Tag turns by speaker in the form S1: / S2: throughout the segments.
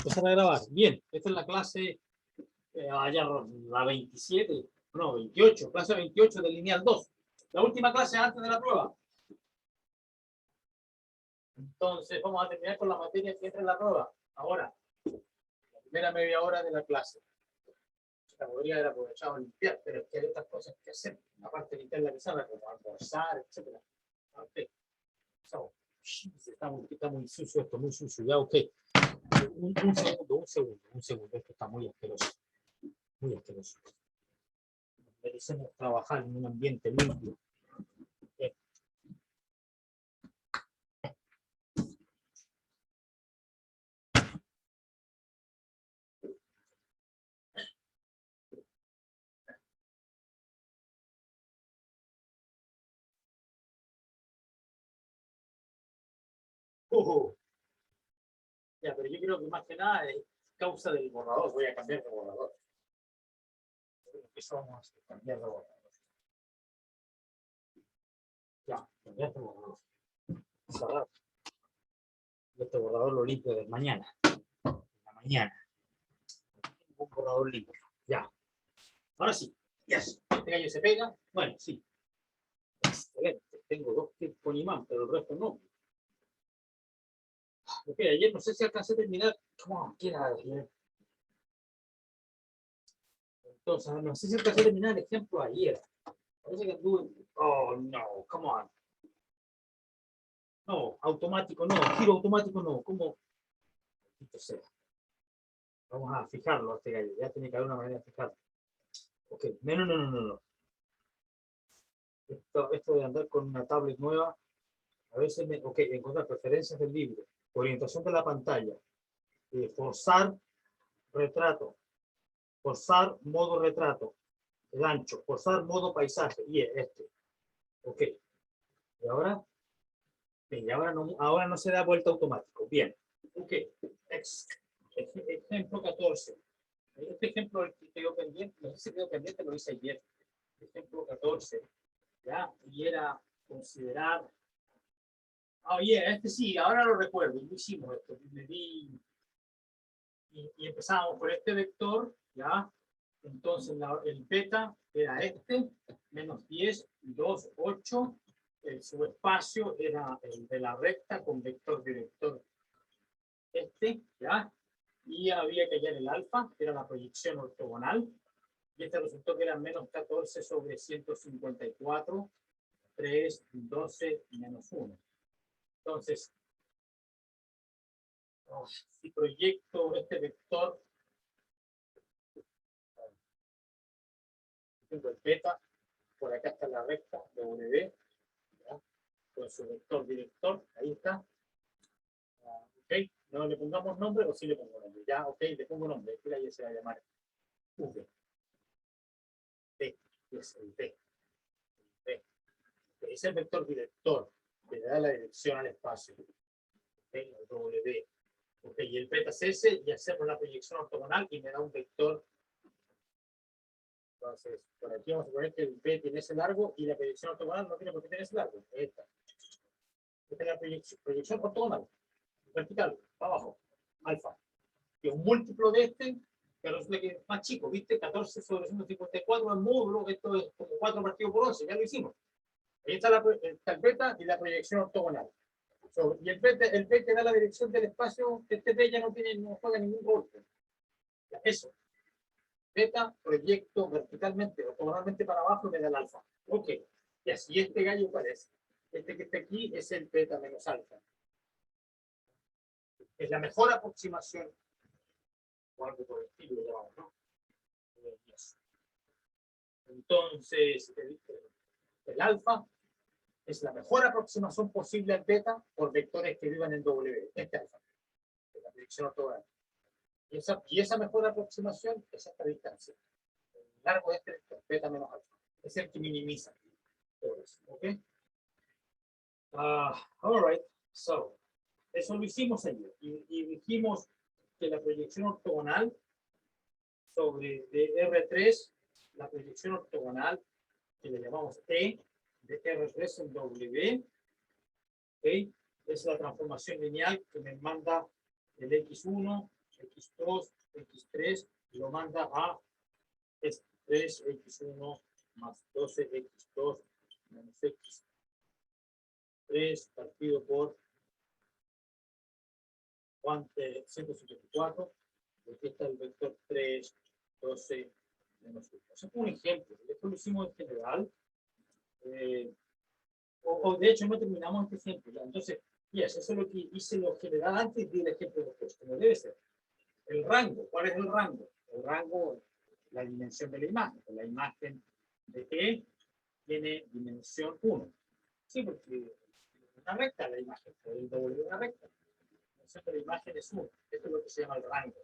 S1: Empezar a grabar. Bien, esta es la clase, allá la 27, no, 28, clase 28 del lineal 2. La última clase antes de la prueba. Entonces, vamos a terminar con la materia que entra en la prueba. Ahora, la primera media hora de la clase. La podría haber aprovechado a limpiar, pero es que hay otras cosas que hacer. Aparte de limpiar la pizarra, como almorzar, etc. Okay. So, está muy sucio esto, muy sucio. Ya, ok. Un segundo. Esto está muy asqueroso. Muy asqueroso. Merecemos trabajar en un ambiente limpio. Ya, pero yo creo que más que nada es causa del borrador. Voy a cambiar de borrador. Eso vamos a cambiar de borrador. Ya, cambiar de borrador. Cerrar. Este borrador lo limpio de mañana. En la mañana. Un borrador limpio. Ya. Ahora sí. Yes. Este gallo se pega. Bueno, sí. Excelente. Tengo dos clips con imán, pero el resto no. Ok, ayer no sé si alcancé a terminar. ¿Cómo queda ayer? Entonces, no sé si alcancé a terminar el ejemplo ayer. Parece que anduve. Oh, no, come on. No, automático no, giro automático no. ¿Cómo? Vamos a fijarlo a este gallo. Ya tiene que haber una manera de fijarlo. Ok, no. Esto de andar con una tablet nueva, a veces me. Ok, encontrar preferencias del libro, orientación de la pantalla, forzar retrato, forzar modo retrato, el ancho, forzar modo paisaje, y este. Ok, y ahora, bien, ahora no se da vuelta automático. Bien, ok, ejemplo 14. Este ejemplo que quedó pendiente, no sé si quedó pendiente, lo hice ayer. Ejemplo 14, ¿ya? Y era considerar. Este sí, ahora lo recuerdo, lo hicimos esto. Y empezamos por este vector, ¿ya? Entonces el beta era este, menos 10, 2, 8. El subespacio era el de la recta con vector director este, ¿ya? Y había que hallar el alfa, que era la proyección ortogonal. Y este resultó que era menos 14 sobre 154, 3, 12, menos 1. Entonces, si proyecto este vector, el beta, por acá está la recta W, ¿ya? Con su vector director, ahí está. Ok, no le pongamos nombre o sí le pongo nombre. Ya, ok, le pongo nombre. Aquí se va a llamar V. T, es el T. Es el vector director que le da la dirección al espacio. El W. Ok, y el beta es ese, y hacemos la proyección ortogonal y me da un vector. Entonces, por aquí vamos a poner que el B tiene ese largo y la proyección ortogonal no tiene por qué tener ese largo. Esta es la proyección ortogonal, vertical, para abajo, alfa. Y un múltiplo de este, que resulta que es más chico, ¿viste? 14 sobre 154 en módulo, esto es como 4 partido por 11, ya lo hicimos. Ahí está el beta y la proyección ortogonal. Y el beta da la dirección del espacio, este B ya no juega ningún rol. Eso. Beta, proyecto verticalmente, ortogonalmente para abajo y me da el alfa. Ok. Y así este gallo, ¿cuál es? Este que está aquí es el beta menos alfa. Es la mejor aproximación, o algo por el estilo, llamamos, ¿no? Entonces, el alfa es la mejor aproximación posible al beta por vectores que vivan en W. Este alfa, la predicción ortogonal. Y esa mejor aproximación es esta distancia. El largo de este vector, beta menos alfa. Es el que minimiza todo eso. ¿Ok? All right. So, eso lo hicimos ayer. Y dijimos que la proyección ortogonal sobre de R3, la proyección ortogonal que le llamamos E de R3 en W, ¿okay? Es la transformación lineal que me manda el X1, x2, x3, lo manda a x3, x1 más 12x2 menos x3 partido por 154. Aquí está el vector 3, 12 menos 1. Eso es un ejemplo. Esto lo hicimos en general. O de hecho no terminamos este ejemplo. ¿Ya? Entonces, eso es lo que hice lo general antes del ejemplo después, como debe ser. El rango, ¿cuál es el rango? El rango, la dimensión de la imagen. La imagen de E tiene dimensión 1. Sí, porque es una recta la imagen, el doble de una recta. La dimensión de la imagen es 1. Esto es lo que se llama el rango.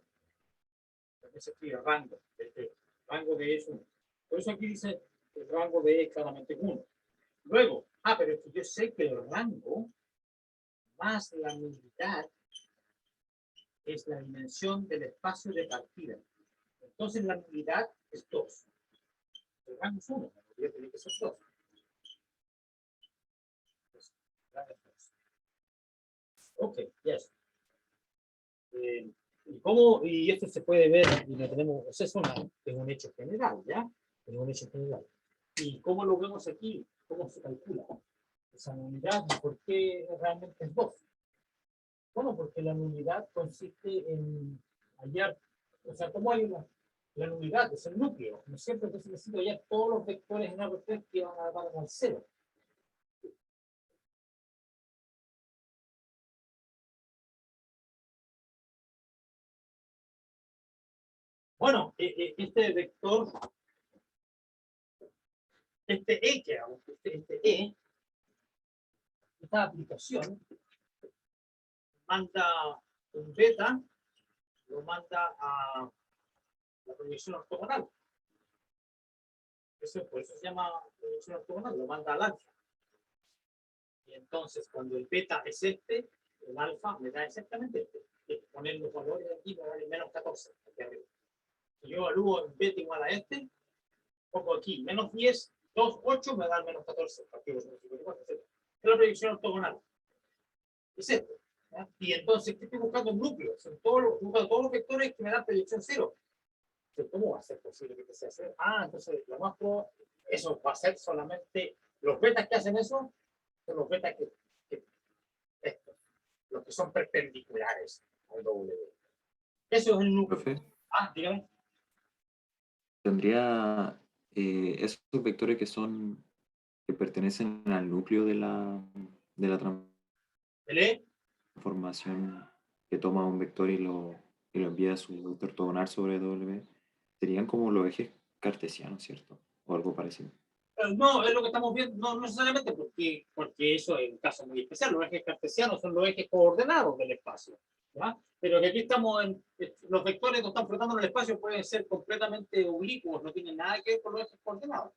S1: Entonces se escribe rango. El rango de E es 1. Por eso aquí dice el rango de E es claramente 1. Luego, pero es que yo sé que el rango más la nulidad es la dimensión del espacio de partida. Entonces la nulidad es 2. El rango es 1, la nulidad tiene que ser 2. Ok, yes. Y esto se puede ver, y lo tenemos, o sea, es un hecho general, ¿ya? Es un hecho general. ¿Y cómo lo vemos aquí? ¿Cómo se calcula? Esa nulidad, ¿por qué realmente es 2? Bueno, porque la nulidad consiste en hallar, o sea, ¿cómo hay la nulidad? Es el núcleo, ¿no es cierto? Entonces necesito hallar todos los vectores en R3 que van a dar al 0. Bueno, este vector, este E que hago, esta aplicación, manda un beta, lo manda a la proyección ortogonal. Por eso se llama proyección ortogonal, lo manda al alfa. Y entonces, cuando el beta es este, el alfa me da exactamente este. Poner los valores aquí me da el menos 14. Aquí arriba. Si yo evalúo el beta igual a este, pongo aquí menos 10, 2, 8, me da el menos 14. Es la proyección ortogonal. Es esto. ¿Ya? Y entonces, ¿qué estoy buscando? Un núcleo. Son todos los vectores que me dan proyección 0. ¿Cómo va a ser posible que sea 0? Entonces, lo más probable, eso va a ser solamente los betas que hacen eso, son los betas que los que son perpendiculares al W. Eso es el núcleo.
S2: Profe,
S1: Dígame.
S2: ¿tendría esos vectores que pertenecen al núcleo de la transformación que toma un vector y lo envía a su vector ortogonal sobre W, serían como los ejes cartesianos, ¿cierto? O algo parecido.
S1: No, es lo que estamos viendo, no necesariamente porque eso es un caso muy especial. Los ejes cartesianos son los ejes coordenados del espacio. ¿Ya? Pero que aquí estamos los vectores que están flotando en el espacio pueden ser completamente oblicuos, no tienen nada que ver con los ejes coordenados.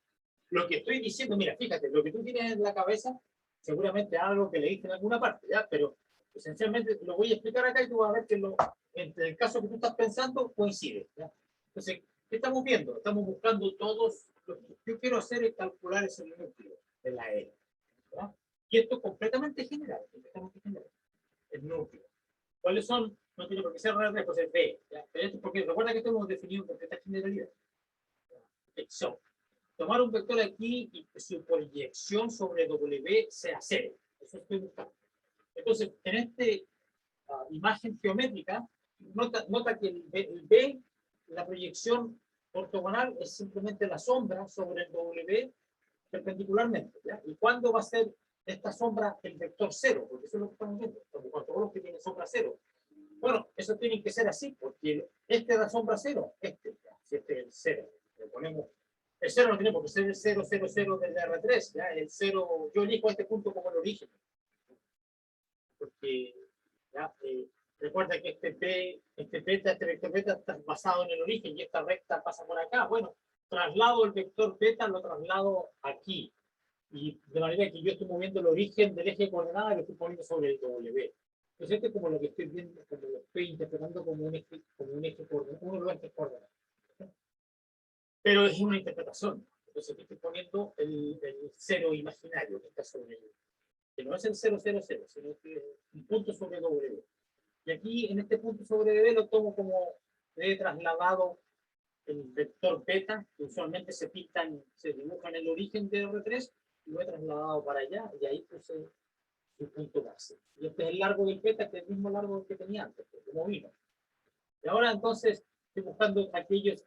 S1: Lo que estoy diciendo, mira, fíjate, lo que tú tienes en la cabeza, seguramente algo que leíste en alguna parte, ¿ya? Pero esencialmente lo voy a explicar acá y tú vas a ver que entre el caso que tú estás pensando coincide. ¿Ya? Entonces, ¿qué estamos viendo? Estamos buscando todos. Lo que yo quiero hacer es calcular ese núcleo de la E. ¿Verdad? Y esto es completamente general. El núcleo. ¿Cuáles son? No tiene por qué ser R, pues es B. ¿Ya? Porque recuerda que esto hemos definido con esta generalidad. Proyección. Tomar un vector aquí y que su proyección sobre W sea 0. Eso estoy buscando. Entonces, en esta imagen geométrica, nota que el B, la proyección ortogonal es simplemente la sombra sobre el W perpendicularmente. ¿Ya? ¿Y cuándo va a ser esta sombra el vector 0? Porque eso es lo que estamos viendo. Todos los que tienen sombra 0. Bueno, eso tiene que ser así, porque este da sombra 0. Si este es el 0. Le ponemos. El 0 no tiene por qué ser el 0, 0, 0 del R3. ¿Ya? El 0, yo elijo este punto como el origen. Porque ¿ya? Recuerda que este vector beta está basado en el origen y esta recta pasa por acá. Bueno, traslado el vector beta, lo traslado aquí. Y de manera que yo estoy moviendo el origen del eje de coordenadas y lo estoy poniendo sobre el W. Entonces, este es como lo que estoy viendo, como lo estoy interpretando como un eje coordenado, uno de los ejes coordenados. Pero es una interpretación. Entonces, aquí estoy poniendo el cero imaginario que está sobre el, que no es el 0, 0, 0, sino que es un punto sobre W. Y aquí, en este punto sobre B, lo tomo como he trasladado el vector beta, que usualmente se pintan, se dibujan en el origen de R3, y lo he trasladado para allá, y ahí puse su punto base. Y este es el largo del beta, que es el mismo largo que tenía antes, como vino. Y ahora entonces estoy buscando aquellos,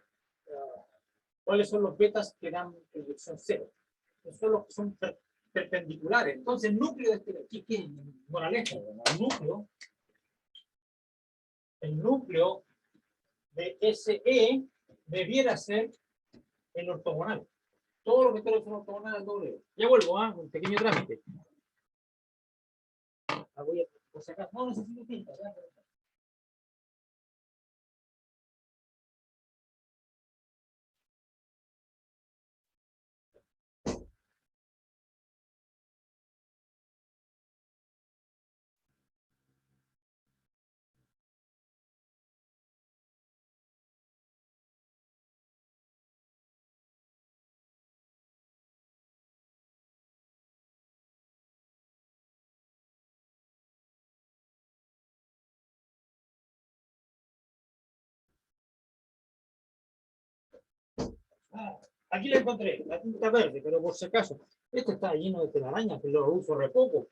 S1: cuáles son los betas que dan proyección cero. Son los que son perpendiculares. Entonces el núcleo de este, aquí, ¿qué moraleja? El núcleo de SE debiera ser el ortogonal. Todos los vectores son ortogonales al doble. Ya vuelvo, un pequeño trámite. Voy a, por si acaso, no necesito tinta. Aquí la encontré, la tinta verde, pero por si acaso, esto está lleno de telarañas, que lo uso re poco.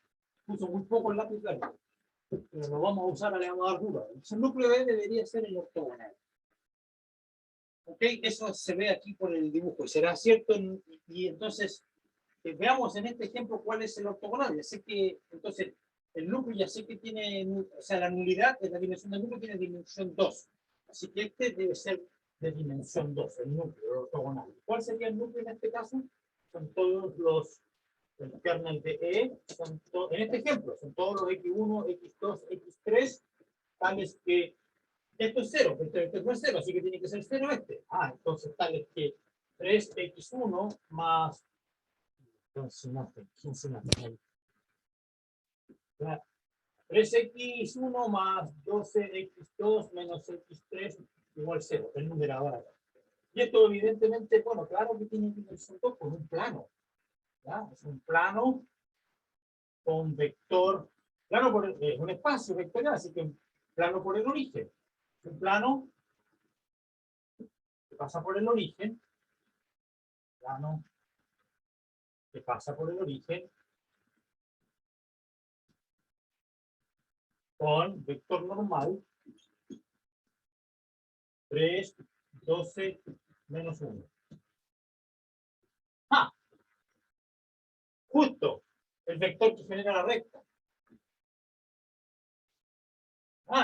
S1: Uso muy poco el lápiz verde. Pero lo vamos a usar, le vamos a dar dura. El núcleo B debería ser el ortogonal. ¿Ok? Eso se ve aquí por el dibujo. Y será cierto. Y entonces, veamos en este ejemplo cuál es el ortogonal. Ya sé que, entonces, el núcleo ya sé que tiene, o sea, la nulidad de la dimensión del núcleo tiene dimensión 2. Así que este debe ser de dimensión 2, el núcleo ortogonal. ¿Cuál sería el núcleo en este caso? Son todos los el kernel de E, en este ejemplo, son todos los X1, X2, X3, tales que esto es 0, esto no es 0, así que tiene que ser 0 este. Entonces tales que 3X1 más 3X1 más 12X2 menos X3 igual 0, el numerador acá. Y esto evidentemente, bueno, claro que tiene dimensión 2 con un plano. ¿Ya? Es un plano con vector, plano por un espacio vectorial, así que plano por el origen. Un plano que pasa por el origen, plano que pasa por el origen, con vector normal, 3, 12, menos 1. Justo el vector que genera la recta.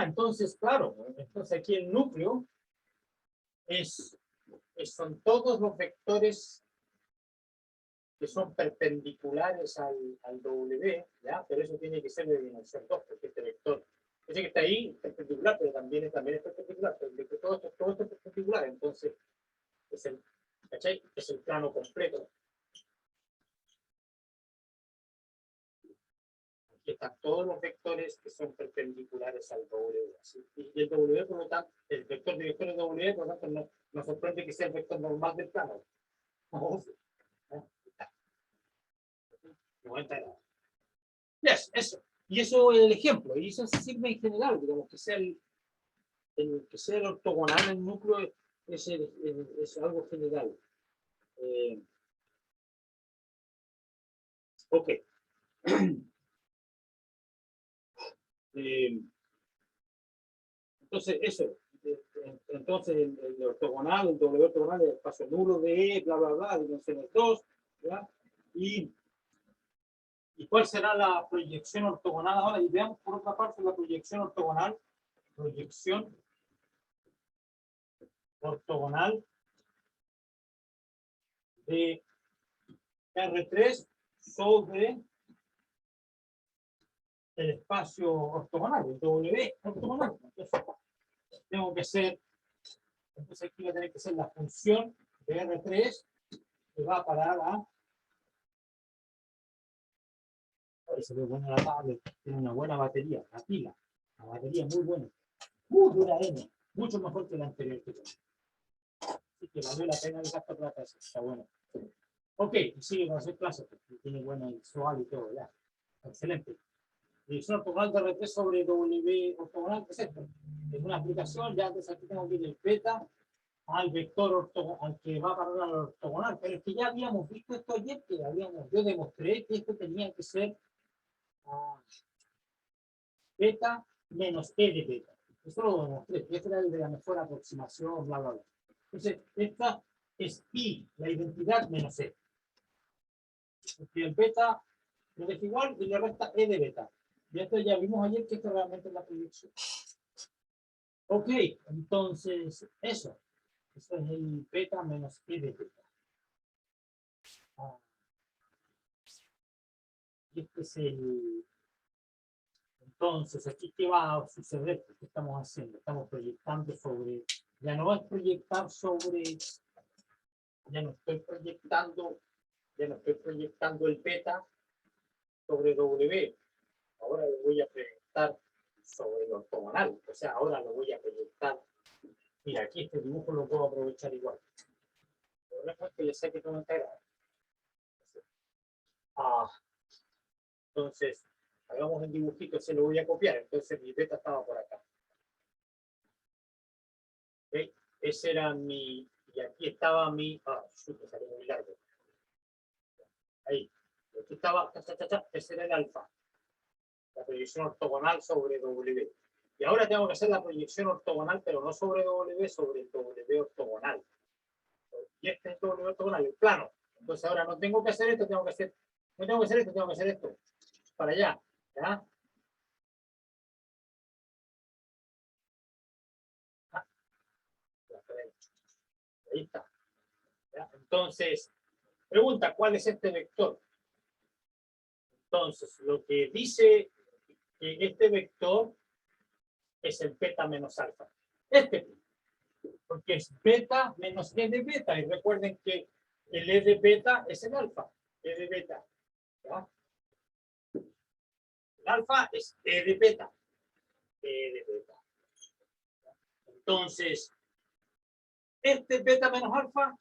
S1: Entonces, claro, entonces aquí el núcleo son todos los vectores que son perpendiculares al W, ¿ya? Pero eso tiene que ser de dimensión 2, porque este vector, ese que está ahí es perpendicular, pero también es perpendicular, pero todo esto es perpendicular, entonces es el, ¿cachai? Es el plano completo. Aquí están todos los vectores que son perpendiculares al W. ¿Sí? Y el W, por lo tanto, el vector de vectores W, por lo tanto, no sorprende que sea el vector normal del plano. Yes, eso. Y eso es el ejemplo. Y eso se sirve en general, digamos, que sea el ortogonal, el núcleo es algo general. Ok. Entonces, eso. Entonces, el ortogonal, el doble ortogonal, el espacio nulo de E, bla, bla, bla, dimensiones 2, ¿verdad? ¿Y cuál será la proyección ortogonal ahora? Y veamos por otra parte la proyección ortogonal. Proyección ortogonal de R3 sobre el espacio ortogonal, el W ortogonal. Entonces, tengo que ser, entonces aquí va a tener que ser la función de R3 que va a parar a. Ahí se ve buena la tablet, tiene una buena batería, la pila, la batería muy buena, muy dura N, mucho mejor que la anterior que tengo. Así que valió la pena el gasto de plata, está bueno. Ok, y sigue con hacer clases, tiene buena visual y todo, ya. Excelente. Proyección ortogonal de R3 sobre W ortogonal, ¿qué es esto? Es una aplicación, ya antes aquí tengo que ir el beta al vector ortogonal, al que va a parar al ortogonal, pero es que ya habíamos visto esto ayer, que yo demostré que esto tenía que ser beta menos e de beta. Eso lo demostré, este era el de la mejor aproximación, bla, bla, bla. Entonces, esta es I, la identidad menos E. Porque el beta lo deja igual y le resta E de beta. Y esto ya vimos ayer que esto realmente es la proyección. Ok, entonces, eso. Eso es el beta menos E de beta. Y este es el... Entonces, aquí, ¿qué va a suceder? ¿Qué estamos haciendo? Estamos proyectando sobre... Ya no es proyectar sobre... Ya no estoy proyectando el beta sobre W. Ahora lo voy a proyectar sobre el ortogonal. O sea, ahora lo voy a proyectar. Mira, aquí este dibujo lo puedo aprovechar igual. El problema es que ya sé que tengo que integrar. Entonces, hagamos el dibujito, se lo voy a copiar. Entonces, mi beta estaba por acá. ¿Okay? Ese era mi... Y aquí estaba mi... me salió muy largo. Ahí. Aquí estaba... Ese era el alfa. La proyección ortogonal sobre W. Y ahora tengo que hacer la proyección ortogonal, pero no sobre W, sobre el W ortogonal. Y este es el W ortogonal, el plano. Entonces ahora no tengo que hacer esto, tengo que hacer... No tengo que hacer esto, tengo que hacer esto. Para allá. ¿Ya? Ahí está. ¿Ya? Entonces, pregunta, ¿cuál es este vector? Entonces, lo que dice que este vector es el beta menos alfa. Porque es beta menos e de beta. Y recuerden que el e de beta es el alfa. E de beta. ¿Ya? El alfa es e de beta. E de beta. Entonces, este beta menos alfa,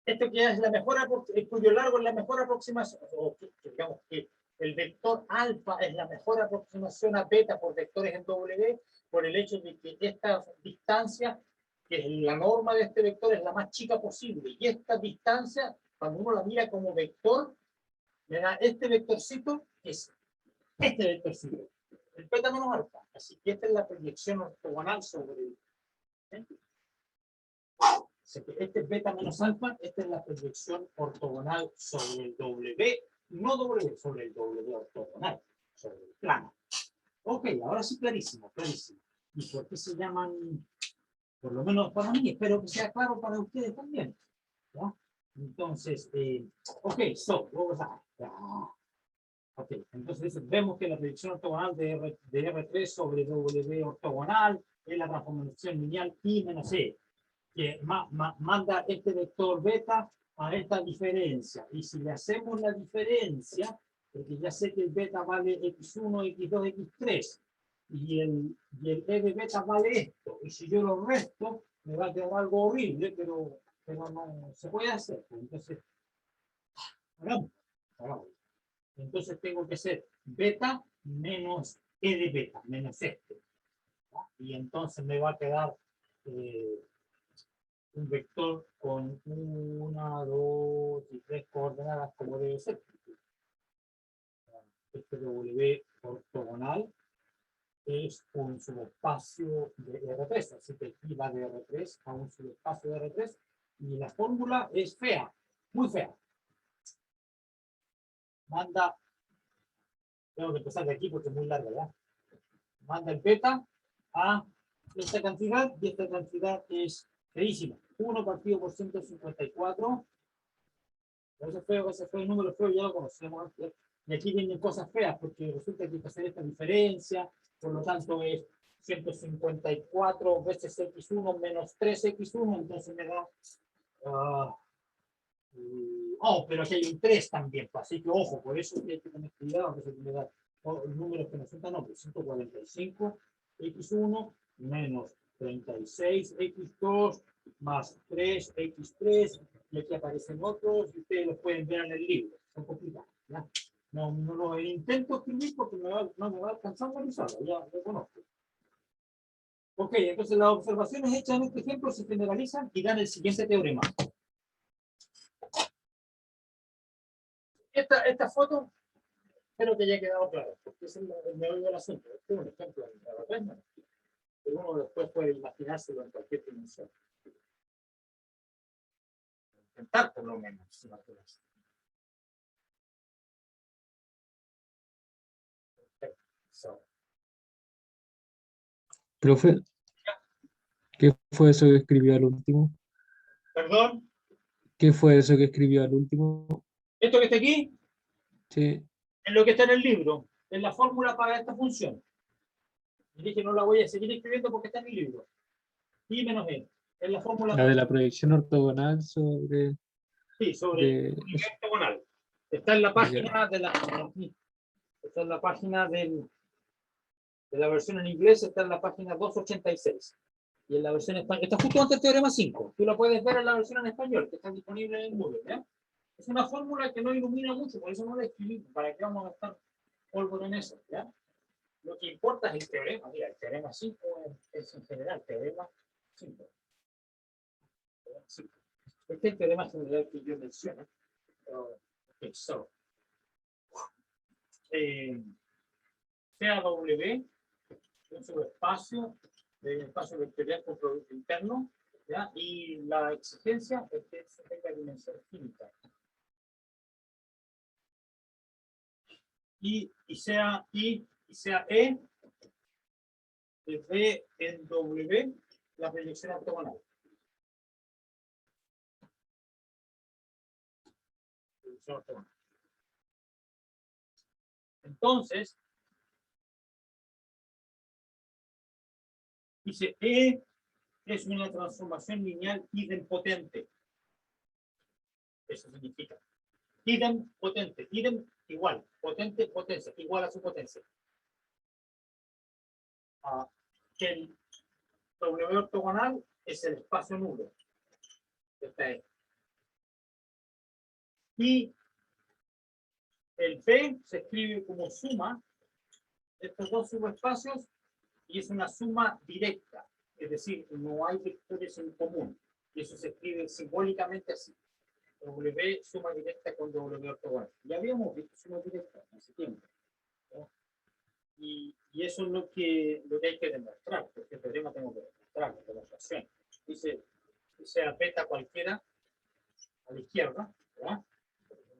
S1: esto que es la mejor, el cuyo largo es la mejor aproximación, o digamos que el vector alfa es la mejor aproximación a beta por vectores en W, por el hecho de que esta distancia, que es la norma de este vector, es la más chica posible. Y esta distancia, cuando uno la mira como vector, me da este vectorcito, es este vectorcito, el beta menos alfa. Así que esta es la proyección ortogonal sobre el... Este es beta menos alfa, esta es la proyección ortogonal sobre el W, no W, sobre el W ortogonal, sobre el plano. Ok, ahora sí, clarísimo, clarísimo. ¿Y por qué se llaman, por lo menos para mí, espero que sea claro para ustedes también? ¿Ya? Entonces, ok, ok, entonces vemos que la proyección ortogonal de R3 sobre W ortogonal es la transformación lineal I menos E, que manda este vector beta a esta diferencia. Y si le hacemos la diferencia, porque ya sé que el beta vale x1, x2, x3, y el e de beta vale esto, y si yo lo resto, me va a quedar algo horrible, pero no se puede hacer. Entonces, hagamos. Entonces tengo que hacer beta menos e de beta, menos este. ¿Ya? Y entonces me va a quedar un vector con 1, 2 y 3 coordenadas como debe ser. Este W ortogonal es un subespacio de R3, así que aquí va de R3 a un subespacio de R3 y la fórmula es fea, muy fea. Manda, tengo que empezar de aquí porque es muy larga, ¿verdad? Manda el beta a esta cantidad y esta cantidad es feísima. 1 partido por 154. Ese fue el número feo, ya lo conocemos antes. Y aquí vienen cosas feas, porque resulta que hay que hacer esta diferencia, por lo tanto es 154 veces x1 menos 3x1, entonces me da... pero aquí hay un 3 también, así que ojo, por eso hay que tener cuidado, que se me da números que nos resultan, no, 145 x1 menos 36 x2 más 3 x3, y aquí aparecen otros, y ustedes los pueden ver en el libro, son complicados, ¿ya? No, no lo intento escribir porque no me va a alcanzar a realizarlo, ya lo conozco. Ok, entonces las observaciones hechas en este ejemplo se generalizan y dan el siguiente teorema. Esta foto, espero que haya quedado claro, porque es el meollo del asunto. Este es un ejemplo de la que uno después puede imaginárselo en cualquier dimensión. Intentar por lo menos imaginarse. So,
S3: Profe, ¿qué fue eso que escribió al último?
S1: perdón,
S3: ¿Qué fue eso que escribió al último?
S1: esto que está aquí
S3: Sí.
S1: es lo que está en el libro, es la fórmula para esta función. Y dije, no la voy a seguir escribiendo porque está en el libro. I menos E. Es la fórmula
S3: La de la proyección ortogonal sobre...
S1: sí, sobre el
S3: De...
S1: ortogonal. Está en la
S3: Ya.
S1: página de la. Está en la página de la versión en inglés, está en la página 286. Y en la versión española, está justo antes del teorema 5. Tú la puedes ver en la versión en español, que está disponible en Google. ¿Ya? Es una fórmula que no ilumina mucho, por eso no la escribí. ¿Para qué vamos a estar polvo en eso? ¿Ya? Lo que importa es el teorema. Mira, el teorema 5 es en general, teorema 5. Este es el teorema general que yo menciono. Okay, so, CAW es un subespacio de espacio vectorial con producto interno, ¿ya? Y la exigencia es que se tenga dimensión finita. Y sea E de V en W la proyección ortogonal. Entonces, dice E es una transformación lineal idempotente. Eso significa idempotente, idem igual, potente, potencia, igual a su potencia. Que el W ortogonal es el espacio nulo. Esta es. Y el P se escribe como suma de estos dos subespacios y es una suma directa, es decir, no hay vectores en común. Y eso se escribe simbólicamente así. W suma directa con W ortogonal. Ya habíamos visto suma directa hace tiempo, ¿no? Y eso es lo que hay que demostrar, porque el teorema tengo que demostrar, la demostración. Dice, sea beta cualquiera a la izquierda, ¿verdad?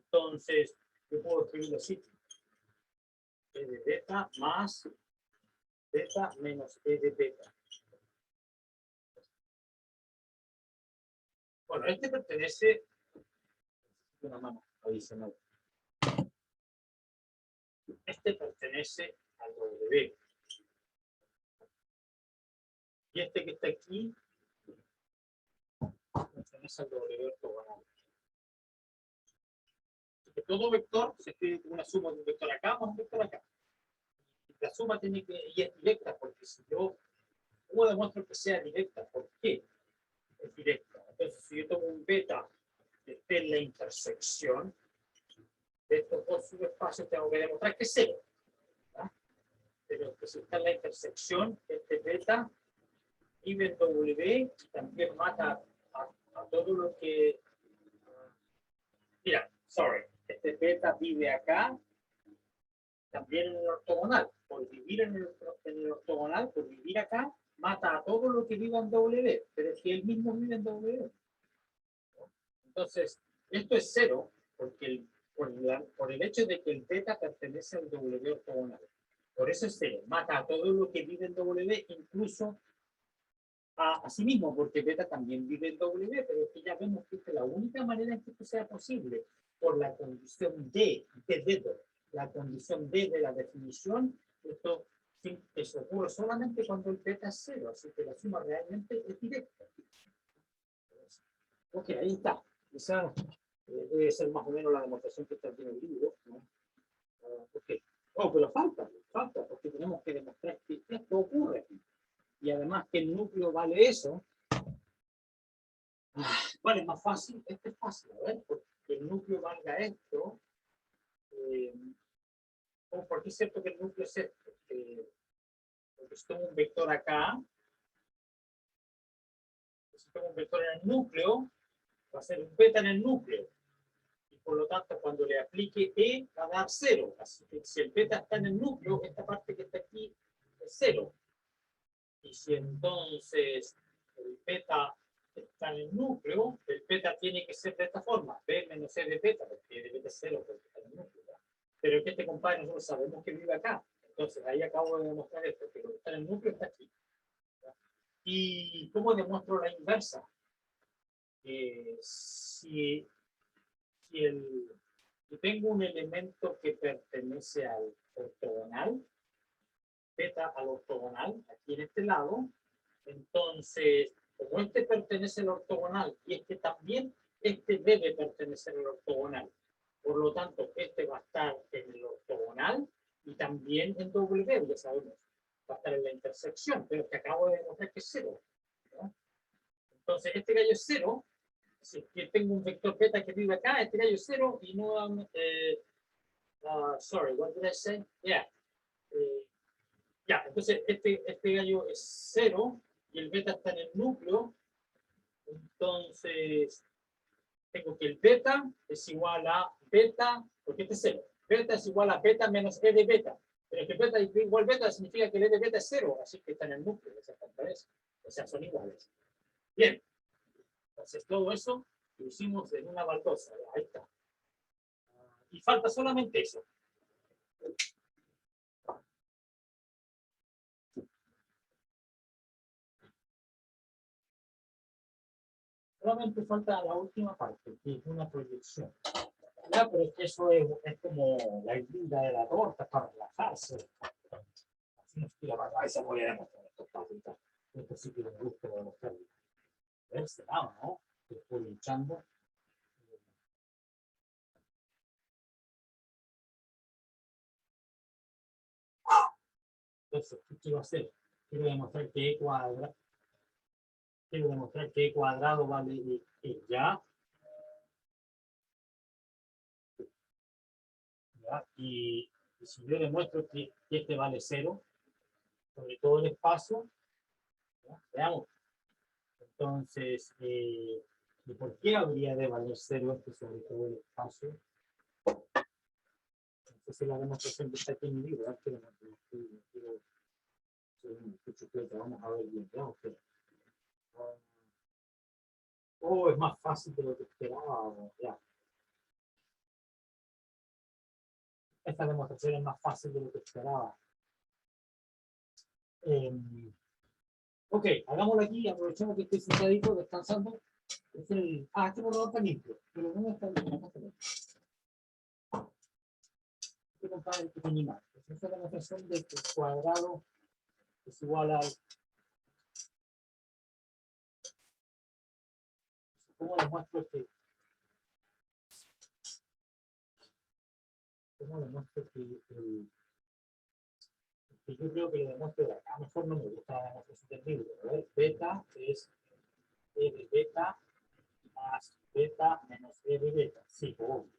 S1: Entonces, yo puedo escribirlo así. E de beta más beta menos E de beta. Bueno, este pertenece una mano adicional. Este pertenece al W. Y este que está aquí pertenece al W ortogonal. Todo vector se escribe como una suma de un vector acá más un vector acá. La suma tiene que ir directa, porque si yo, ¿cómo demuestro que sea directa? ¿Por qué es directa? Entonces, si yo tomo un beta que esté en la intersección de estos dos subespacios, tengo que demostrar que es cero. ¿Verdad? Pero que si está en la intersección, este beta vive en W y también mata a todo lo que. Mira, sorry, este beta vive acá, también en el ortogonal. Por vivir en el ortogonal, por vivir acá, mata a todo lo que viva en W, pero si él mismo vive en W. Entonces, esto es cero, porque por el hecho de que el beta pertenece al W ortogonal. Por eso es cero. Mata a todo lo que vive en W, incluso a sí mismo, porque beta también vive en W, pero es que ya vemos que la única manera en que esto sea posible, por la condición D de dedo, la condición D de la definición, esto eso ocurre solamente cuando el beta es cero, así que la suma realmente es directa. Ok, ahí está. Esa debe ser más o menos la demostración que está aquí en el libro, ¿no? Ok. Oh, pero falta, porque tenemos que demostrar que esto ocurre aquí. Y además que el núcleo vale eso. ¿Cuál es más fácil? Este es fácil, a ver, porque el núcleo valga esto. ¿Por qué es cierto que el núcleo es esto? Porque si tengo un vector acá, si tengo un vector en el núcleo, va a ser un beta en el núcleo. Y por lo tanto, cuando le aplique E, va a dar 0. Así que si el beta está en el núcleo, esta parte que está aquí es 0. Y si entonces el beta está en el núcleo, el beta tiene que ser de esta forma, B menos E de beta, porque E de beta es 0, porque está en el núcleo. ¿verdad? Pero que este compadre nosotros sabemos que vive acá. Entonces ahí acabo de demostrar esto, que lo que está en el núcleo está aquí. ¿verdad? ¿Y cómo demuestro la inversa? Si tengo un elemento que pertenece al ortogonal, beta al ortogonal, aquí en este lado, entonces, como este pertenece al ortogonal y este también, este debe pertenecer al ortogonal. Por lo tanto, este va a estar en el ortogonal y también en W, ya sabemos, va a estar en la intersección, pero que acabo de demostrar que es 0. ¿no? Entonces, este gallo es 0. Si yo tengo un vector beta que vive acá, este gallo es 0 y no... sorry, what did I say? Yeah. Entonces este gallo es 0 y el beta está en el núcleo. Entonces, tengo que el beta es igual a beta, porque este es 0. Beta es igual a beta menos E de beta. Pero que beta igual beta significa que el E de beta es 0, así que está en el núcleo, exactamente. O sea, son iguales. Bien. Entonces, todo eso lo hicimos en una baldosa. Ahí está. Y falta solamente eso. Solamente falta la última parte, que es una proyección. Ya, pero es que eso es como la guinda de la torta para relajarse. Así nos tira para acá y se voy a demostrar esto. Esto sí que me gusta demostrar. Verse nada, ¿no? Que estoy luchando. Entonces, ¿qué quiero hacer? Quiero demostrar que E cuadrado. Quiero demostrar que E cuadrado vale E. ¿Ya? Y si yo demuestro que este vale 0, sobre todo el espacio, ¿ya? Veamos. Entonces, ¿y por qué habría de valer 0 este sobre todo el espacio? Entonces, es la demostración que está aquí en mi libro. Vamos a ver bien. Es más fácil de lo que esperaba. Ya. Esta demostración es más fácil de lo que esperaba. Ok, hagámoslo aquí, aprovechemos que estoy sentadito, descansando. Este borrador está limpio, pero no está limpio. Este compadre es animal. Esta es la demostración de que el cuadrado es igual al... ¿Cómo demuestro que... ¿Cómo demuestro que yo creo que lo demuestro de acá? Mejor no me gusta la demostración del libro. A ver, beta es E de beta más beta menos E de beta. Sí, obvio.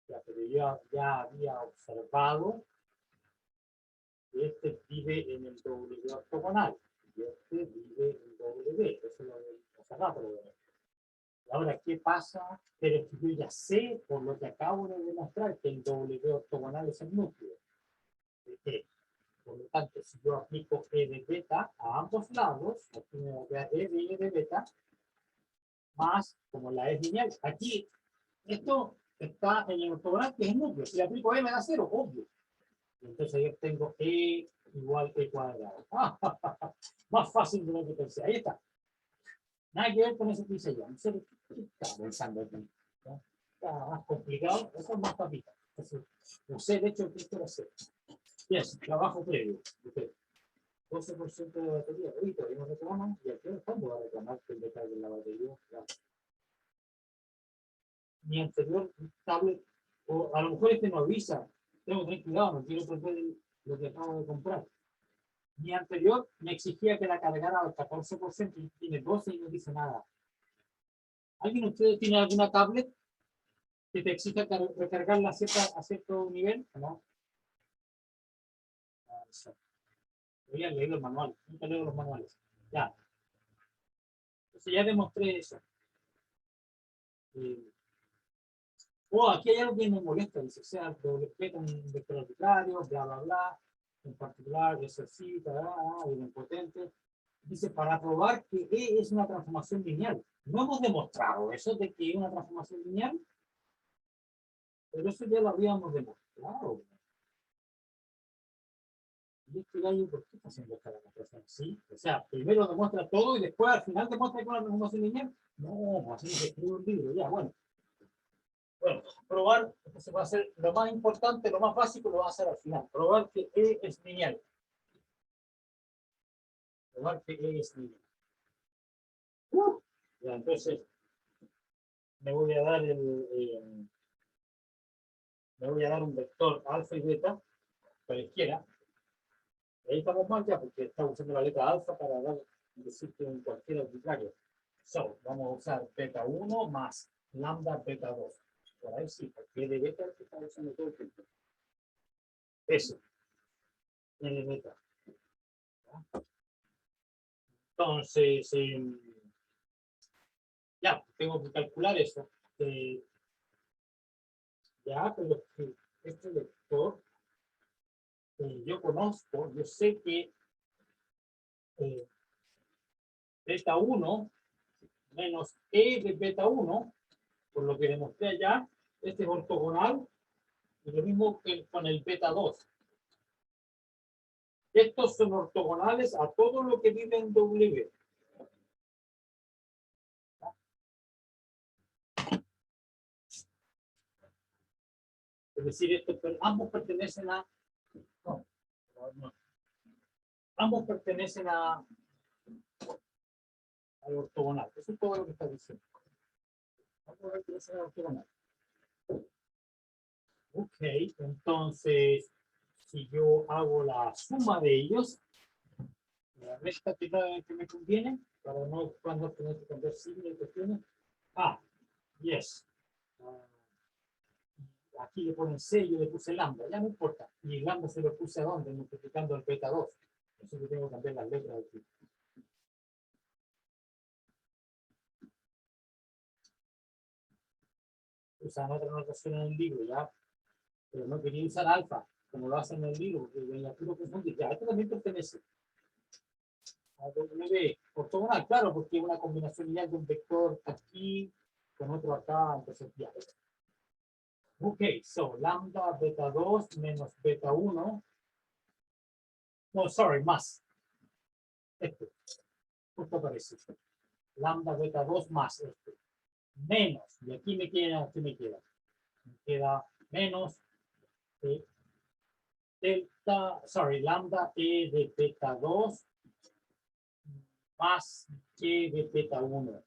S1: Ya, pero yo ya había observado que este vive en el W ortogonal y este vive en el W. Eso lo hace rato lo veo. Y ahora, ¿qué pasa? Pero es que yo ya sé, por lo que acabo de demostrar, que el W ortogonal es el núcleo. Por lo tanto, si yo aplico E de beta a ambos lados, aquí me voy a E de beta, más, como la es lineal, aquí, esto está en el ortogonal, que es el núcleo. Si le aplico E me da 0, obvio. Entonces yo tengo E igual E cuadrado. Más fácil de lo que pensé. Ahí está. Nada que ver con eso que hice yo. No sé qué estaba pensando aquí. ¿no? Está más complicado. Eso es más papita. No sé, de hecho, qué quiero hacer. Yes, trabajo previo. 12% de batería. Uy, todavía no reclaman. ¿Y aquí cuándo va a reclamar que el detalle de la batería? Claro. Mi anterior tablet, o a lo mejor este no avisa. Tengo que tener cuidado, no quiero perder lo que acabo de comprar. Mi anterior me exigía que la cargara al 14% y tiene 12 y no dice nada. ¿Alguien de ustedes tiene alguna tablet que te exija recargarla a cierto nivel? ¿No? Deberían leer los manuales. Nunca leo los manuales. Ya. Entonces ya demostré eso. Aquí hay algo que me molesta. Dice, o sea, WP con un vector arbitrario, bla, bla, bla. En particular, ejercita, idempotente. Dice, para probar que E es una transformación lineal. No hemos demostrado eso de que es una transformación lineal. Pero eso ya lo habíamos demostrado. ¿Y este gallo por qué está haciendo esta demostración? ¿Sí? O sea, primero demuestra todo y después al final demuestra que es una transformación lineal. No, así se escribe un libro, ya, bueno. Bueno, probar, entonces va a ser lo más importante, lo más básico lo va a hacer al final. Probar que E es lineal. Probar que E es lineal. Ya, entonces, me voy a dar me voy a dar un vector alfa y beta a la izquierda. Ahí estamos mal ya porque estamos usando la letra alfa para decir que en cualquier arbitrario. So, vamos a usar beta 1 más lambda beta 2. Por ahí sí, porque de beta que estamos usando todo el tiempo. Eso. De beta. Entonces, ya, tengo que calcular eso. Ya, pero este vector yo conozco, yo sé que beta 1 menos E de beta 1, por lo que demostré allá, este es ortogonal, y lo mismo que con el beta 2. Estos son ortogonales a todo lo que vive en W. Es decir, ambos pertenecen a... No. Ambos pertenecen al ortogonal. Eso es todo lo que está diciendo. Ambos pertenecen al ortogonal. Ok, entonces, si yo hago la suma de ellos, la resta que me conviene, para no cuando tener que cambiar signo y cuestiones. Yes. Aquí le ponen C, yo le puse lambda, ya no importa. Y lambda se lo puse a dónde, multiplicando el beta 2. Eso que tengo que cambiar las letras aquí. Usan otra notación en el libro, ya. Pero no quería usar alfa, como lo hacen en el libro, porque venía puro confundir. Ya, esto también pertenece a W ortogonal, claro, porque es una combinación lineal de un vector aquí con otro acá, entonces ya. Ok, so lambda beta 2 menos beta 1. No, sorry, más. Este. Justo aparece. Lambda beta 2 más este. Menos. Y aquí me queda, ¿qué me queda? Me queda menos delta, sorry, lambda E de beta 2 más E de beta 1.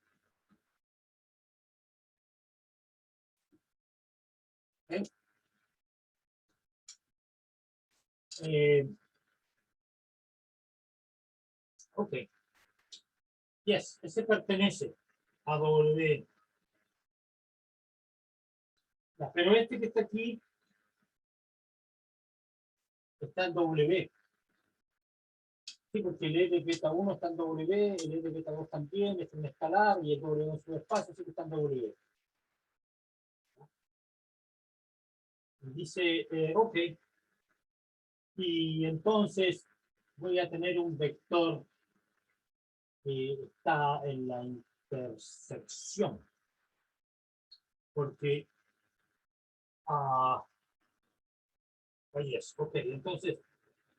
S1: ¿Okay? Ok. Yes, ese pertenece a W. Ya, pero este que está aquí está en W. Sí, porque el E de beta 1 está en W, el E de beta 2 también, es un escalar y el W en su espacio, sí que está en W. Dice, ok. Y entonces voy a tener un vector que está en la intersección. Porque, ok, entonces,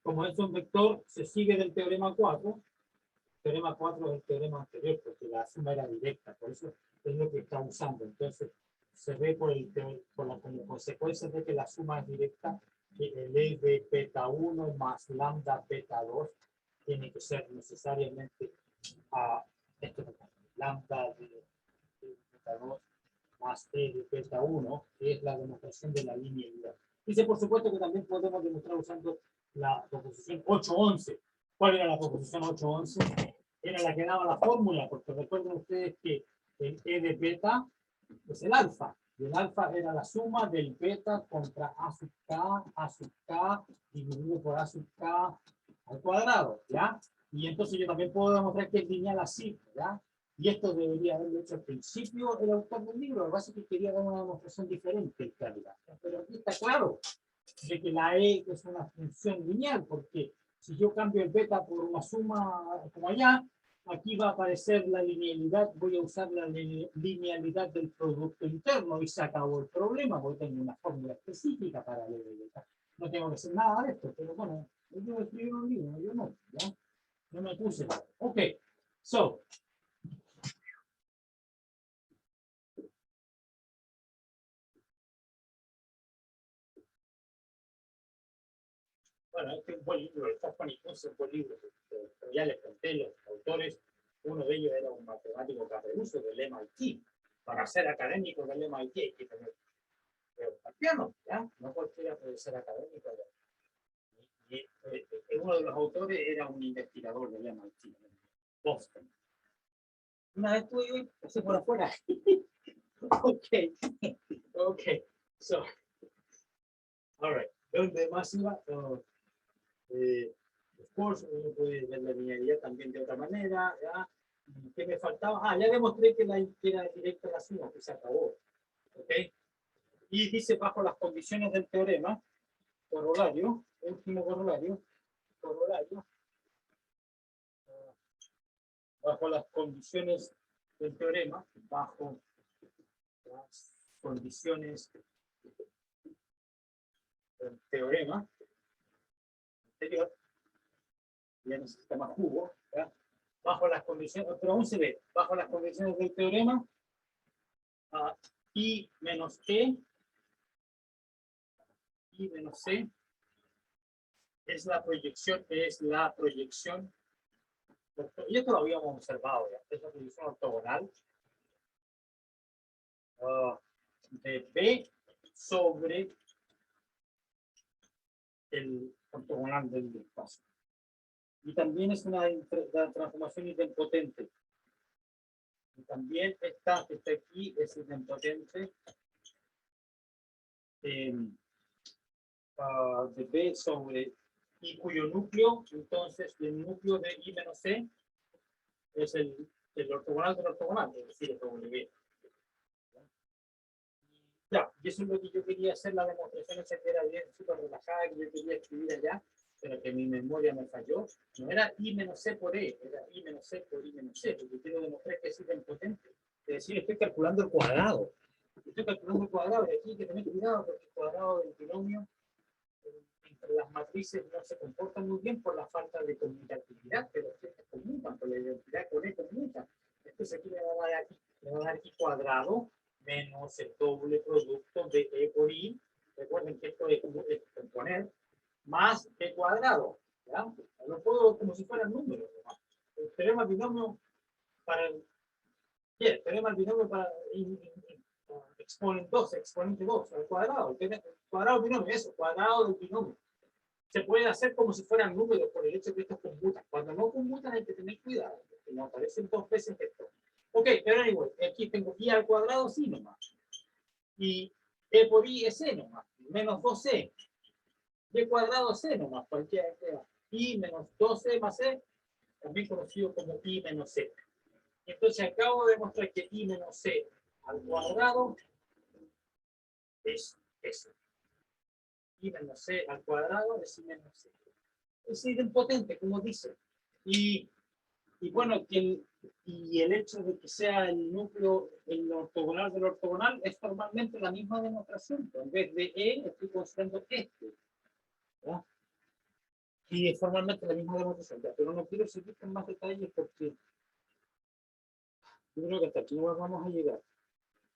S1: como es un vector, se sigue del teorema 4. El teorema 4 es el teorema anterior, porque la suma era directa, por eso es lo que está usando. Entonces, se ve como consecuencia de que la suma es directa, que el E de beta 1 más lambda beta 2 tiene que ser necesariamente lambda de beta 2 más E de beta 1, que es la demostración de la linealidad. Dice, por supuesto, que también podemos demostrar usando la proposición 811. ¿Cuál era la proposición 811? Era la que daba la fórmula, porque recuerden ustedes que el E de beta es el alfa, Y el alfa era la suma del beta contra A sub K dividido por A sub K al cuadrado, ¿ya? Y entonces yo también puedo demostrar que es lineal así, ¿ya? Y esto debería haberlo hecho al principio el autor del libro. Lo que pasa es que quería dar una demostración diferente en realidad. Pero aquí está claro de que la E es una función lineal, porque si yo cambio el beta por una suma como allá, aquí va a aparecer la linealidad, voy a usar la linealidad del producto interno y se acabó el problema, porque tengo una fórmula específica para la beta. No tengo que hacer nada de esto, pero bueno, yo escribí un libro, yo no, ¿ya? No me puse. Ok, so. Bueno, este es un buen libro, el Hoffman y Kunz es un buen libro, pero ya les conté los autores, uno de ellos era un matemático caperuso del MIT. Para ser académico del MIT hay que tener piano, ¿ya? No cualquiera puede ser académico. Y uno de los autores era un investigador del MIT, Boston. Una vez tuve yo pasé por afuera. Okay, okay, so, all right. ¿Dónde más iba? Of course, uno puede ver la linealidad también de otra manera, ¿ya? ¿Qué me faltaba? Ah, ya demostré que era directa a la suma, que se acabó. ¿Ok? Y dice, bajo las condiciones del teorema, corolario, último corolario, bajo las condiciones del teorema, bajo las condiciones del teorema anterior, ya necesita más jugo, ¿ya? Bajo las condiciones, pero aún se ve, bajo las condiciones del teorema, I menos C es la proyección, y esto lo habíamos observado ya, es la proyección ortogonal de B sobre el ortogonal del espacio. Y también es una transformación idempotente. Y también esta que está aquí es idempotente de B sobre I cuyo núcleo, entonces el núcleo de I menos C es el ortogonal del ortogonal, es decir, el W. Ya, y eso es lo que yo quería hacer, la demostración esa que era bien súper relajada, que yo quería escribir allá, pero que mi memoria me falló. No era I menos C por E, era I menos C por I menos C, porque quiero demostrar que es idempotente. Es decir, estoy calculando el cuadrado. Estoy calculando el cuadrado, y aquí hay que tener cuidado, porque el cuadrado del binomio entre las matrices no se comportan muy bien por la falta de conmutatividad, pero se conmutan, por la identidad con E conmuta. Entonces aquí me va a dar aquí cuadrado menos el doble producto de E por I. Recuerden que esto es componer más E cuadrado. ¿Ya? Lo puedo como si fueran números. Tenemos el binomio para tenemos el binomio para exponente 2 al cuadrado. El cuadrado del binomio, eso, cuadrado del binomio. Se puede hacer como si fueran números por el hecho de que estos conmutan. Cuando no conmutan hay que tener cuidado, porque no aparecen dos veces esto. Ok, pero anyway, aquí tengo I al cuadrado, sí nomás. Y E por I es C nomás, menos 2C. Y cuadrado C nomás, cualquiera que sea. I menos 2C más C, también conocido como I menos C. Entonces acabo de demostrar que I menos C al cuadrado es eso. I menos C al cuadrado es I menos C. Es idempotente, como dice. Y bueno, y el hecho de que sea el núcleo, el ortogonal del ortogonal, es formalmente la misma demostración. En vez de E, estoy considerando este. ¿Ya? Y es formalmente la misma demostración. ¿Ya? Pero no quiero seguir con más detalles porque yo creo que hasta aquí no vamos a llegar.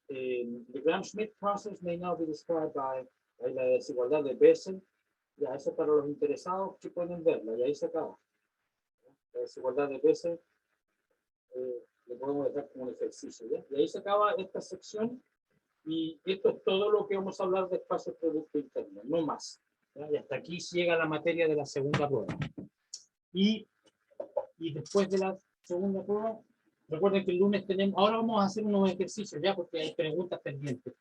S1: The Gram-Schmidt process may now be described by la desigualdad de Bessel. Ya, eso para los interesados que pueden verlo, y ahí se acaba. La desigualdad de Bessel lo podemos dejar como un ejercicio. ¿Ya? Y ahí se acaba esta sección, y esto es todo lo que vamos a hablar de espacio producto interno, no más. ¿Ya? Y hasta aquí llega la materia de la segunda prueba. Y después de la segunda prueba, recuerden que el lunes tenemos, ahora vamos a hacer unos ejercicios ya, porque hay preguntas pendientes.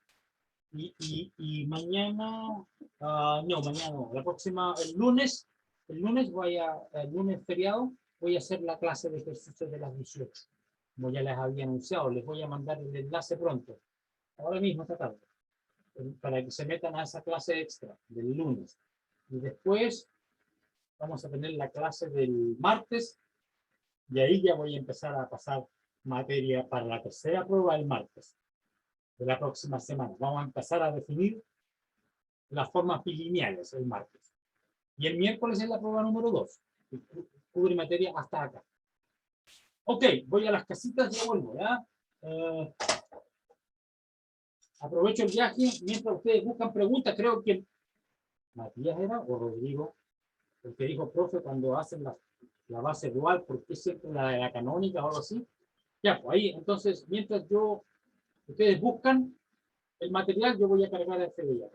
S1: Y mañana, no, mañana no, la próxima, el lunes el lunes feriado, voy a hacer la clase de ejercicios de las 18. Como ya les había anunciado, les voy a mandar el enlace pronto, ahora mismo, esta tarde, para que se metan a esa clase extra del lunes. Y después vamos a tener la clase del martes, y ahí ya voy a empezar a pasar materia para la tercera prueba el martes de la próxima semana. Vamos a empezar a definir las formas bilineales el martes. Y el miércoles es la prueba número 2. Cubre materia hasta acá. Ok, voy a las casitas y ya vuelvo, ¿ya? Aprovecho el viaje mientras ustedes buscan preguntas. Creo que Matías era o Rodrigo, el que dijo, profe, cuando hacen la base dual, ¿por qué siempre la de la canónica o algo así? Ya, pues ahí, entonces, mientras ustedes buscan el material, yo voy a cargar este día.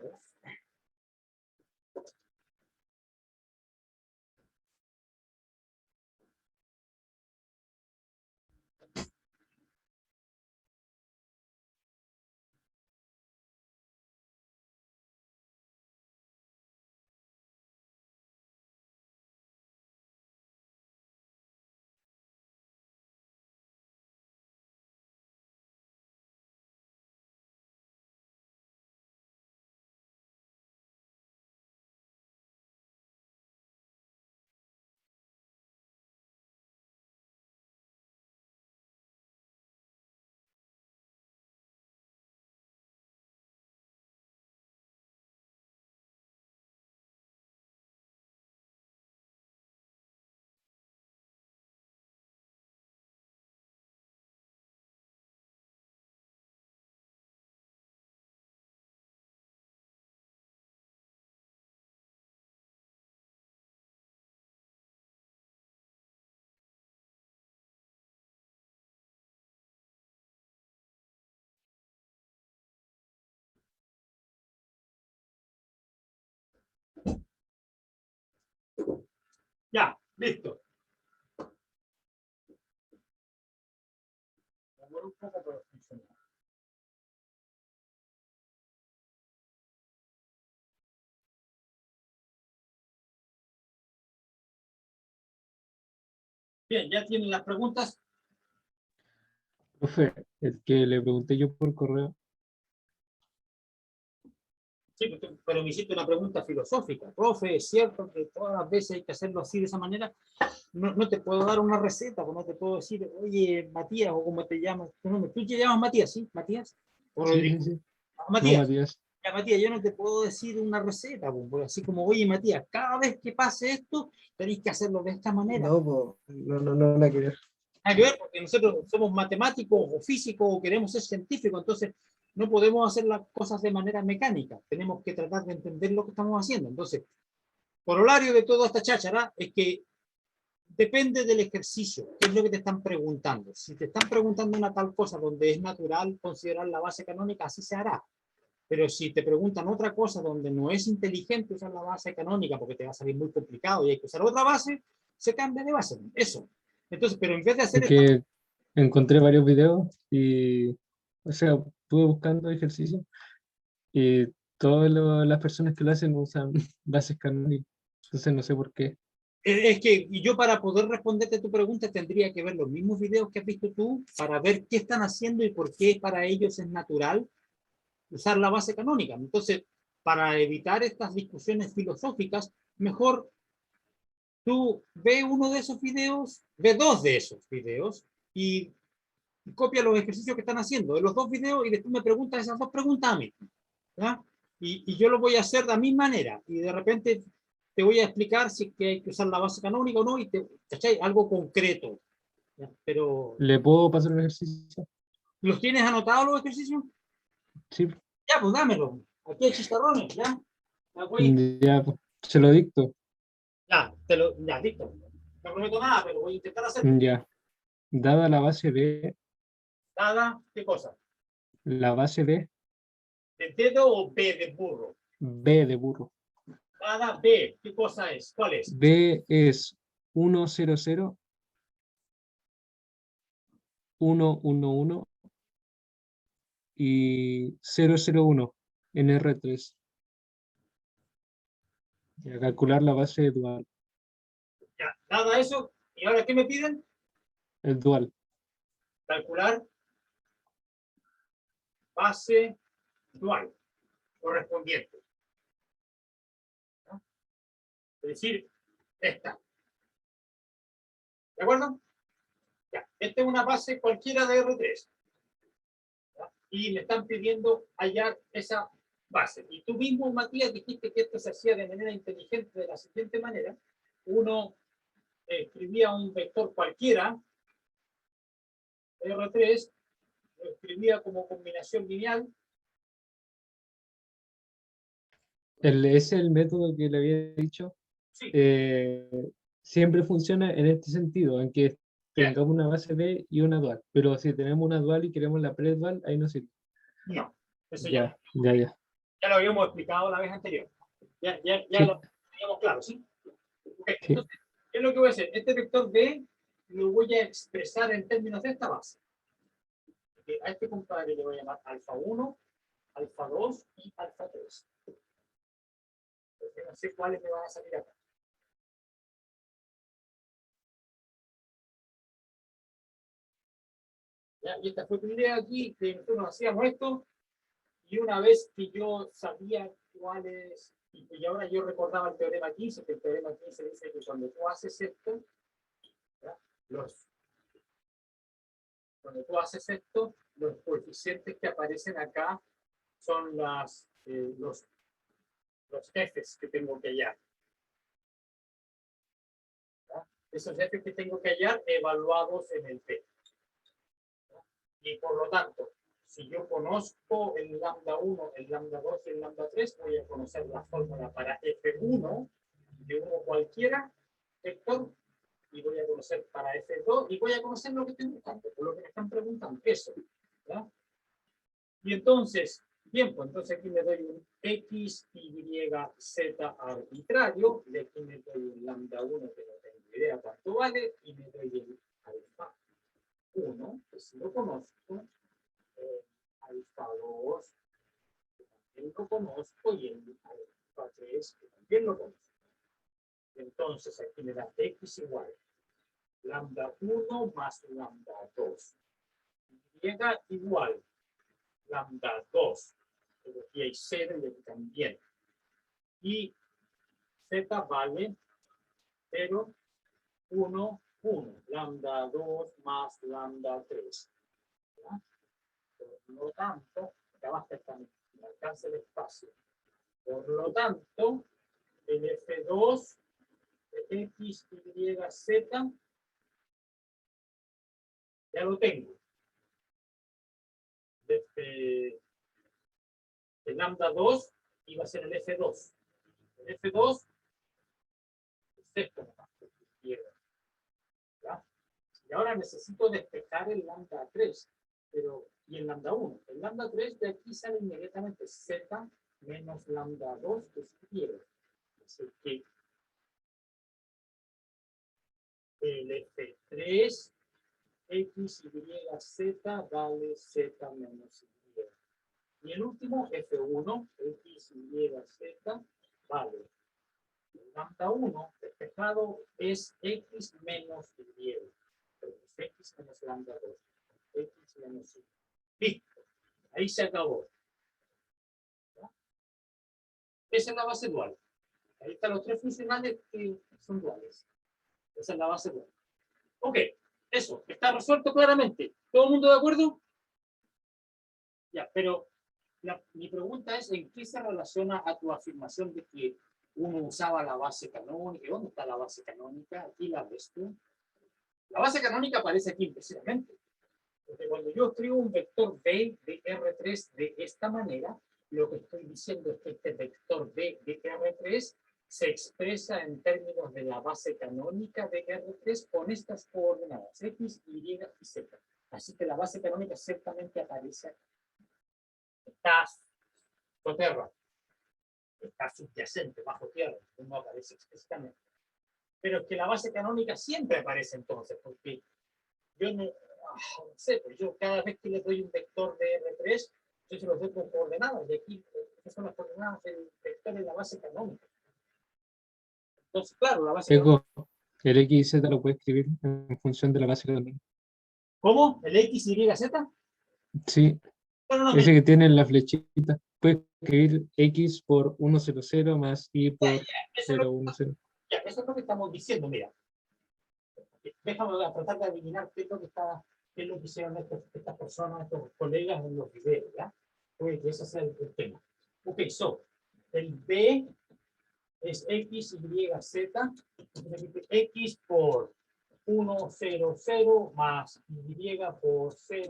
S1: Ya, listo. Me demoro un poco, pero funciona. Bien, ya tienen las preguntas.
S3: Profe, el que le pregunté yo por correo,
S1: Sí, pero me hiciste una pregunta filosófica. Profe, ¿es cierto que todas las veces hay que hacerlo así de esa manera? No, no te puedo dar una receta, pues no te puedo decir, oye, Matías, o como te llamas. Tú te llamas Matías, ¿sí? Matías. O
S3: sí,
S1: Rodrigo.
S3: sí. No,
S1: Matías.
S3: Matías,
S1: Ya, Matías, yo no te puedo decir una receta, pues, así como, oye, Matías, cada vez que pase esto, tenéis que hacerlo de esta manera.
S4: No, po, no, nada que ver.
S1: Nada que ver, porque nosotros somos matemáticos o físicos o queremos ser científicos, entonces no podemos hacer las cosas de manera mecánica, tenemos que tratar de entender lo que estamos haciendo. Entonces, corolario de toda esta cháchara es que depende del ejercicio, qué es lo que te están preguntando. Si te están preguntando una tal cosa donde es natural considerar la base canónica, así se hará. Pero si te preguntan otra cosa donde no es inteligente usar la base canónica porque te va a salir muy complicado y hay que usar otra base, se cambia de base. Eso. Entonces, pero en vez de hacer esta...
S3: que encontré varios videos y, o sea, estuve buscando ejercicio y todas las personas que lo hacen usan bases canónicas. Entonces no sé por qué.
S1: Es que yo para poder responderte tu pregunta tendría que ver los mismos videos que has visto tú para ver qué están haciendo y por qué para ellos es natural usar la base canónica. Entonces, para evitar estas discusiones filosóficas, mejor tú ve uno de esos videos, ve dos de esos videos y copia los ejercicios que están haciendo de los dos videos y después me preguntas esas dos preguntas a mí. ¿Ya? Y yo lo voy a hacer de la misma manera y de repente te voy a explicar si que hay que usar la base canónica o no y ¿cachai? Algo concreto. ¿Ya? Pero,
S3: ¿Le puedo pasar un ejercicio?
S1: ¿los tienes anotados los ejercicios?
S3: Sí,
S1: Ya, pues dámelo. Aquí hay chicharrones, ¿ya? Ya, voy.
S3: ya, pues, se lo dicto.
S1: Ya, listo. No prometo nada, pero voy a intentar hacerlo.
S3: Ya. Dada
S1: Nada, ¿qué cosa?
S3: la base
S1: ¿De dedo o B de burro?
S3: B de burro.
S1: Nada, B, ¿qué cosa es? ¿Cuál es?
S3: B es 100, 111 y 001. en R3. Y a calcular la base dual.
S1: Ya, nada eso. ¿Y ahora qué me piden?
S3: El dual.
S1: Calcular base dual correspondiente. ¿No? Es decir, esta. ¿De acuerdo? Ya, esta es una base cualquiera de R3. ¿Ya? Y me están pidiendo hallar esa base. Y tú mismo, Matías, dijiste que esto se hacía de manera inteligente de la siguiente manera. Uno escribía un vector cualquiera, R3, lo escribía como combinación lineal.
S3: Ese es el método que le había dicho.
S1: Sí,
S3: Siempre funciona en este sentido, en que
S1: ya,
S3: tengamos una base B y una dual. Pero si tenemos una dual y queremos la pre-dual, ahí no sirve.
S1: no. Eso
S3: Ya, ya, ya.
S1: ya lo habíamos explicado la vez anterior. Ya
S3: Sí,
S1: lo teníamos claro, ¿sí? Ok,
S3: sí.
S1: entonces, ¿qué es lo que voy a hacer? Este vector B lo voy a expresar en términos de esta base. A este compadre le voy a llamar alfa 1, alfa 2 y alfa 3. Porque no sé cuáles me van a salir acá. ¿Ya? Y esta fue tu idea aquí, que nosotros hacíamos esto, y una vez que yo sabía cuáles, y ahora yo recordaba el teorema 15, que el teorema 15 dice que cuando tú haces esto, ¿ya? Cuando tú haces esto, los coeficientes que aparecen acá son los Fs que tengo que hallar. ¿Ya? Esos Fs que tengo que hallar evaluados en el P. ¿Ya? Y por lo tanto, si yo conozco el lambda 1, el lambda 2 y el lambda 3, voy a conocer la fórmula para F1 de uno cualquiera vector, y voy a conocer para F2, y voy a conocer lo que estoy buscando, por lo que me están preguntando, eso. ¿Ya? Y entonces, bien, pues entonces aquí le doy un X, Y, Z arbitrario, y aquí me doy un lambda 1 que no tengo idea cuánto vale, y me doy el alfa 1, que si lo conozco, alfa 2, que también lo conozco, y el alfa 3, que también lo conozco. Entonces aquí me da X igual lambda 1 más lambda 2. Y igual lambda 2. Pero aquí hay 0 y aquí también. Y Z vale 0, 1, 1. Lambda 2 más lambda 3. ¿Ya? Por lo tanto, acá basta esta me alcanza el espacio. Por lo tanto, el F2 de X, Y, Z ya lo tengo. Desde el lambda 2 iba a ser el F2. El F2 es esto. ¿Ya? Y ahora necesito despejar el lambda 3, y el lambda 1. El lambda 3 de aquí sale inmediatamente Z menos lambda 2, que es Y. Así que el F3 X, Y, Z vale Z menos Y. Y el último, F1, X, Y, Z, vale. El lambda 1 despejado es X menos Y. Es X menos lambda 2. X menos Y. Listo. Ahí se acabó. ¿Ya? Esa es la base dual. Ahí están los tres funcionales que son duales. Esa es la base dual. Ok, eso, está resuelto claramente. ¿Todo el mundo de acuerdo? Ya, pero mi pregunta es, ¿en qué se relaciona a tu afirmación de que uno usaba la base canónica? ¿Dónde está la base canónica? Aquí la ves tú. La base canónica aparece aquí precisamente. Porque cuando yo escribo un vector B de R3 de esta manera, lo que estoy diciendo es que este vector B de R3 se expresa en términos de la base canónica de R3 con estas coordenadas, X, Y y Z. Así que la base canónica ciertamente aparece aquí. Está soterra, está subyacente, bajo tierra, no aparece explícitamente. Pero es que la base canónica siempre aparece entonces, porque yo no sé, pues yo cada vez que le doy un vector de R3, yo se lo doy con coordenadas, y aquí Esas son las coordenadas del vector en la base canónica. Entonces, claro, la base canónica.
S3: Eco, el X y Z lo puede escribir en función de la base canónica.
S1: ¿Cómo? ¿El X, Y, Z?
S3: Sí,
S1: No,
S3: ese que tiene la flechita. Puede escribir X por 100 más Y por
S1: eso es lo
S3: 010.
S1: eso es lo que estamos diciendo, mira. Déjame tratar de adivinar qué es lo que qué es lo que hicieron estas personas, estos colegas en los videos, ¿ya? Pues ese es el tema. Ok, so, el B es X, Y, Z, X por 100 más Y por 010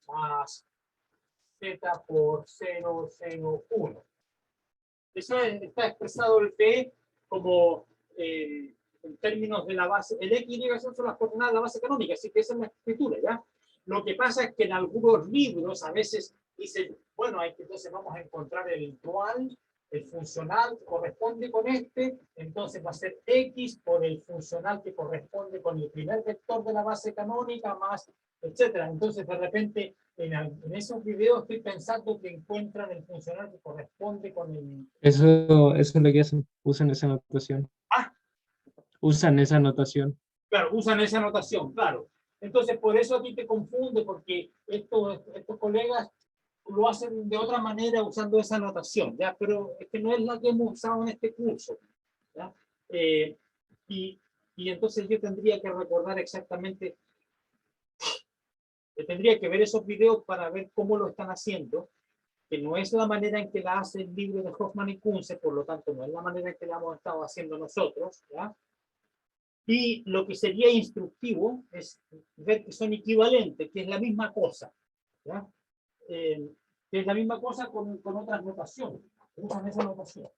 S1: más Z por 001. Eso está expresado el B como en términos de la base. El X y Y son las coordenadas de la base canónica, así que esa es la escritura, ¿ya? Lo que pasa es que en algunos libros a veces dicen, bueno, entonces vamos a encontrar el dual, el funcional que corresponde con este, entonces va a ser X por el funcional que corresponde con el primer vector de la base canónica más, etcétera. Entonces, de repente, en esos videos estoy pensando que encuentran el funcional que corresponde con el...
S3: Eso es lo que hacen, usan esa notación.
S1: Ah.
S3: Usan esa notación.
S1: Claro, usan esa notación, claro. Entonces, por eso a ti te confunde, porque estos colegas lo hacen de otra manera usando esa notación, ¿ya? Pero es que no es la que hemos usado en este curso, ¿ya? Y entonces yo tendría que recordar exactamente, tendría que ver esos videos para ver cómo lo están haciendo, que no es la manera en que la hace el libro de Hoffman y Kunze, por lo tanto no es la manera en que la hemos estado haciendo nosotros, ¿ya? Y lo que sería instructivo es ver que son equivalentes, que es la misma cosa, ¿ya? Que es la misma cosa con otras notaciones, usan esa notación.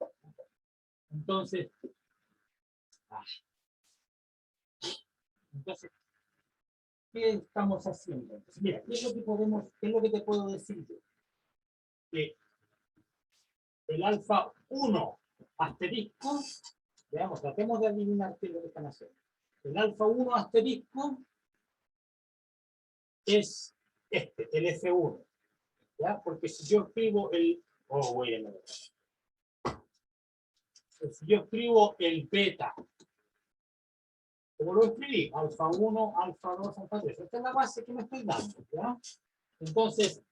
S1: Entonces, ¿qué estamos haciendo? Entonces, mira, ¿qué es lo que qué es lo que te puedo decir yo? Que el alfa 1 asterisco, veamos, tratemos de adivinar qué es lo que están haciendo. El alfa 1 asterisco es el F1, ¿ya? Porque si yo escribo si yo escribo el beta, ¿cómo lo escribí? Alfa 1, alfa 2, alfa 3. Esta es la base que me estoy dando, ¿ya? Entonces,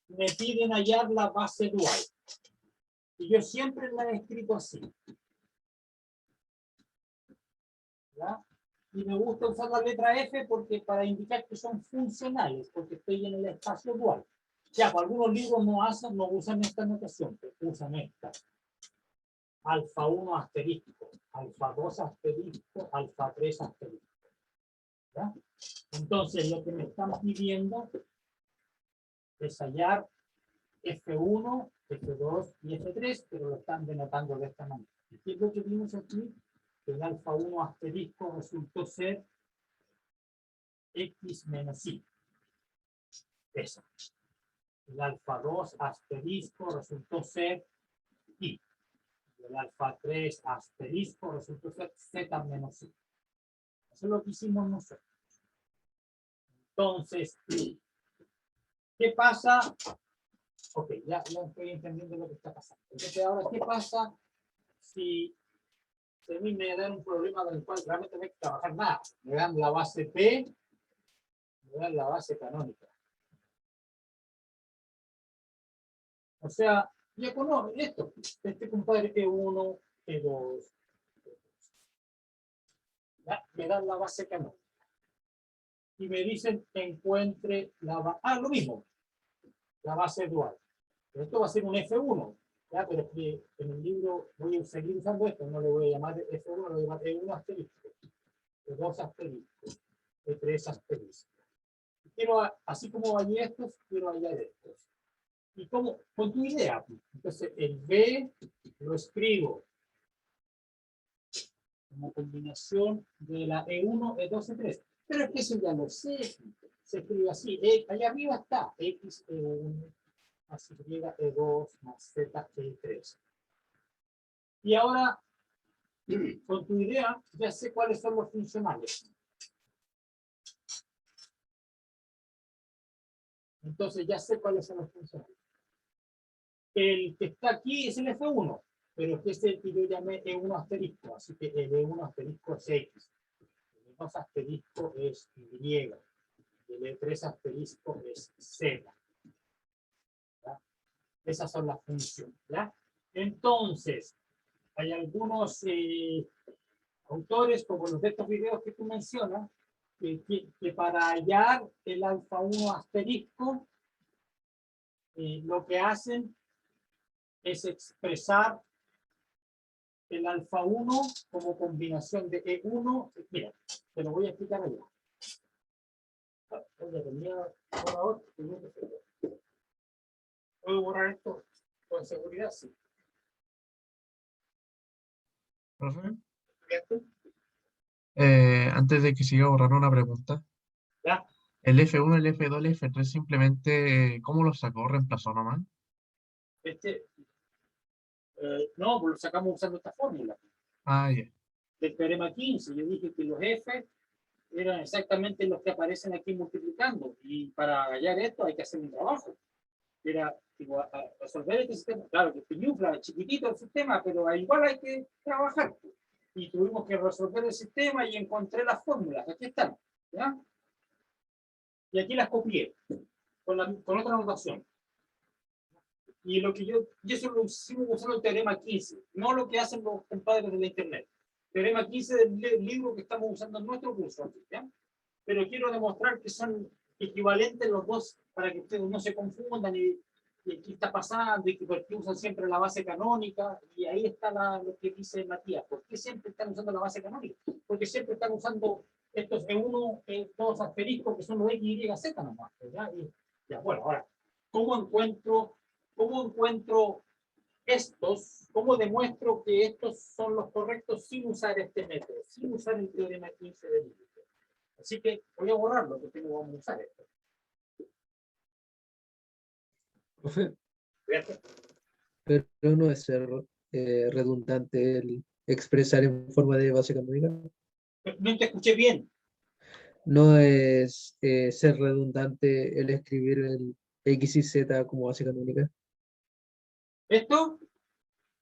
S1: me piden hallar la base dual. Y yo siempre la he escrito así, ¿ya? Y me gusta usar la letra F porque para indicar que son funcionales, porque estoy en el espacio dual. Ya, pues algunos libros no usan esta notación, pero usan esta. Alfa 1 asterisco, alfa 2 asterisco, alfa 3 asterisco. ¿Ya? Entonces, lo que me están pidiendo es hallar F1, F2 y F3, pero lo están denotando de esta manera. ¿Qué es lo que vimos aquí? El alfa 1 asterisco resultó ser X menos Y. Eso. El alfa 2 asterisco resultó ser Y. El alfa 3 asterisco resultó ser Z menos Y. Eso es lo que hicimos nosotros. Entonces, ¿qué pasa? Ok, ya estoy entendiendo lo que está pasando. Entonces, ahora, ¿qué pasa si a mí me dan un problema del cual realmente no hay que trabajar nada? Me dan la base P, me dan la base canónica. O sea, ya conozco esto. Este compadre E1, E2. ¿Ya? Me dan la base canónica. Y me dicen que encuentre la base. Ah, lo mismo. La base dual. Pero esto va a ser un F1. ¿Ya? Pero es que en el libro voy a seguir usando esto. No le voy a llamar F1, lo voy a llamar E1 asterisco. E2 asterisco. E3 asterisco. Quiero, así como hay estos, quiero hallar estos. ¿Y cómo? Con tu idea. Entonces, el B lo escribo como combinación de la E1, E2, E3. Pero es que eso ya lo sé. Se escribe así. Allá arriba está X, E1, más Y, E2, más Z, E3. Y ahora, con tu idea, ya sé cuáles son los funcionales. Entonces, ya sé cuáles son los funcionales. el que está aquí es el F1, pero este es el que yo llamé E1 asterisco, así que el E1 asterisco es X, el E2 asterisco es Y, el E3 asterisco es Z. ¿Ya? Esas son las funciones, ¿ya? Entonces, hay algunos autores, como los de estos videos que tú mencionas, que para hallar el alfa 1 asterisco, lo que hacen es expresar el alfa 1 como combinación de E1. Mira, te lo voy a explicar allá. ¿Puedo borrar esto con seguridad? Sí.
S4: Profe,
S1: ¿Cierto?
S4: antes de que siga borrando una pregunta.
S1: ¿Ya?
S4: El F1, el F2, el F3 simplemente, ¿cómo lo sacó? ¿Reemplazó nomás?
S1: No, pues lo sacamos usando esta fórmula
S4: Ah, ya.
S1: del teorema 15. Yo dije que los F eran exactamente los que aparecen aquí multiplicando, y para hallar esto hay que hacer un trabajo. Era igual a resolver este sistema. Claro que es chiquitito el sistema, pero igual hay que trabajar. Y tuvimos que resolver el sistema y encontré las fórmulas. Aquí están. ¿Ya? Y aquí las copié con otra notación. Y lo que y eso lo hicimos usando el teorema 15, no lo que hacen los compadres de la internet. Teorema 15 del libro que estamos usando en nuestro curso. ¿Ya? Pero quiero demostrar que son equivalentes los dos para que ustedes no se confundan y qué está pasando y que porque usan siempre la base canónica. Y ahí está lo que dice Matías. ¿Por qué siempre están usando la base canónica? Porque siempre están usando estos E1, E2 asteriscos que son los X, Y, Z nomás. ¿Ya? Ya, bueno, ahora, ¿cómo encuentro estos? ¿Cómo demuestro que estos son los correctos sin usar este método, sin usar el teorema 15 del libro? Así que voy a borrarlo porque no vamos a usar esto.
S3: Profe,
S1: ¿Cierto?
S4: Pero no es ser redundante el expresar en forma de base canónica.
S1: No te escuché bien.
S4: No es ser redundante el escribir el X y Z como base canónica.
S1: Esto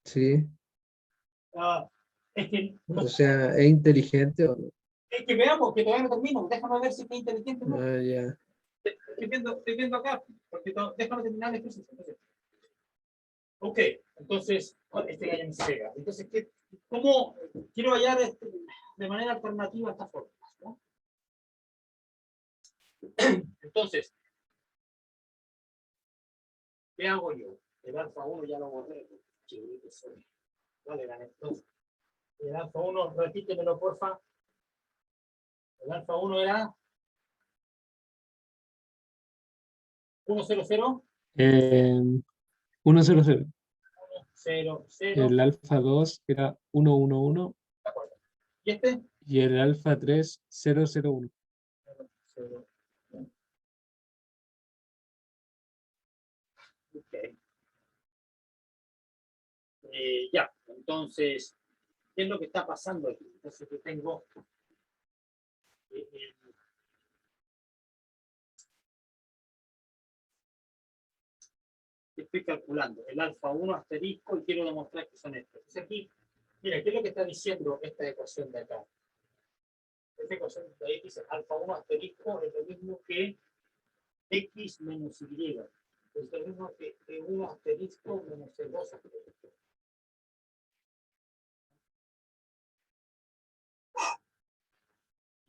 S4: Sí.
S1: ah, es, que,
S4: O sea, ¿es inteligente o no?
S1: es que veamos que todavía no termino. Déjame ver si es inteligente o no.
S4: Ah, ya.
S1: Estoy viendo acá, porque déjame terminar el ejercicio. Entonces, ok, entonces, este gallo me se pega. Entonces, ¿cómo quiero hallar de manera alternativa estas fórmulas? ¿No? Entonces, ¿qué hago yo? El alfa 1 ya lo borré. Chiquito soy. ¿Cuál eran estos? El alfa 1, repítemelo, porfa. El alfa 1 era 100,
S3: eh, 100.
S1: 0, 0,
S3: El alfa 2 era 111
S1: de acuerdo. ¿Y este?
S3: y el alfa 3 001.
S1: 0, 0. Ok. Ya, entonces, ¿qué es lo que está pasando aquí? Entonces, yo tengo estoy calculando el alfa 1 asterisco y quiero demostrar que son estos. Entonces aquí, mira, ¿qué es lo que está diciendo esta ecuación de acá? Esta ecuación de X, alfa 1 asterisco, es lo mismo que X menos Y. Es lo mismo que E1 asterisco menos E2 asterisco.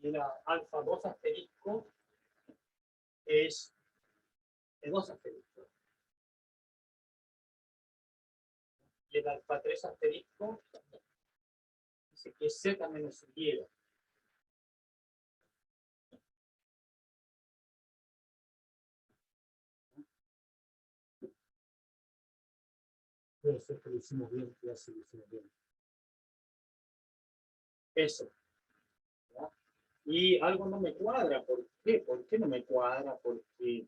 S1: Y el alfa 2 asterisco es E2 asterisco. Y el alfa 3 asterisco dice que es Z menos Y. Puede ser que lo hicimos bien, que así lo hicimos bien. Eso. ¿Ya? Y algo no me cuadra. ¿Por qué? ¿Por qué no me cuadra? Porque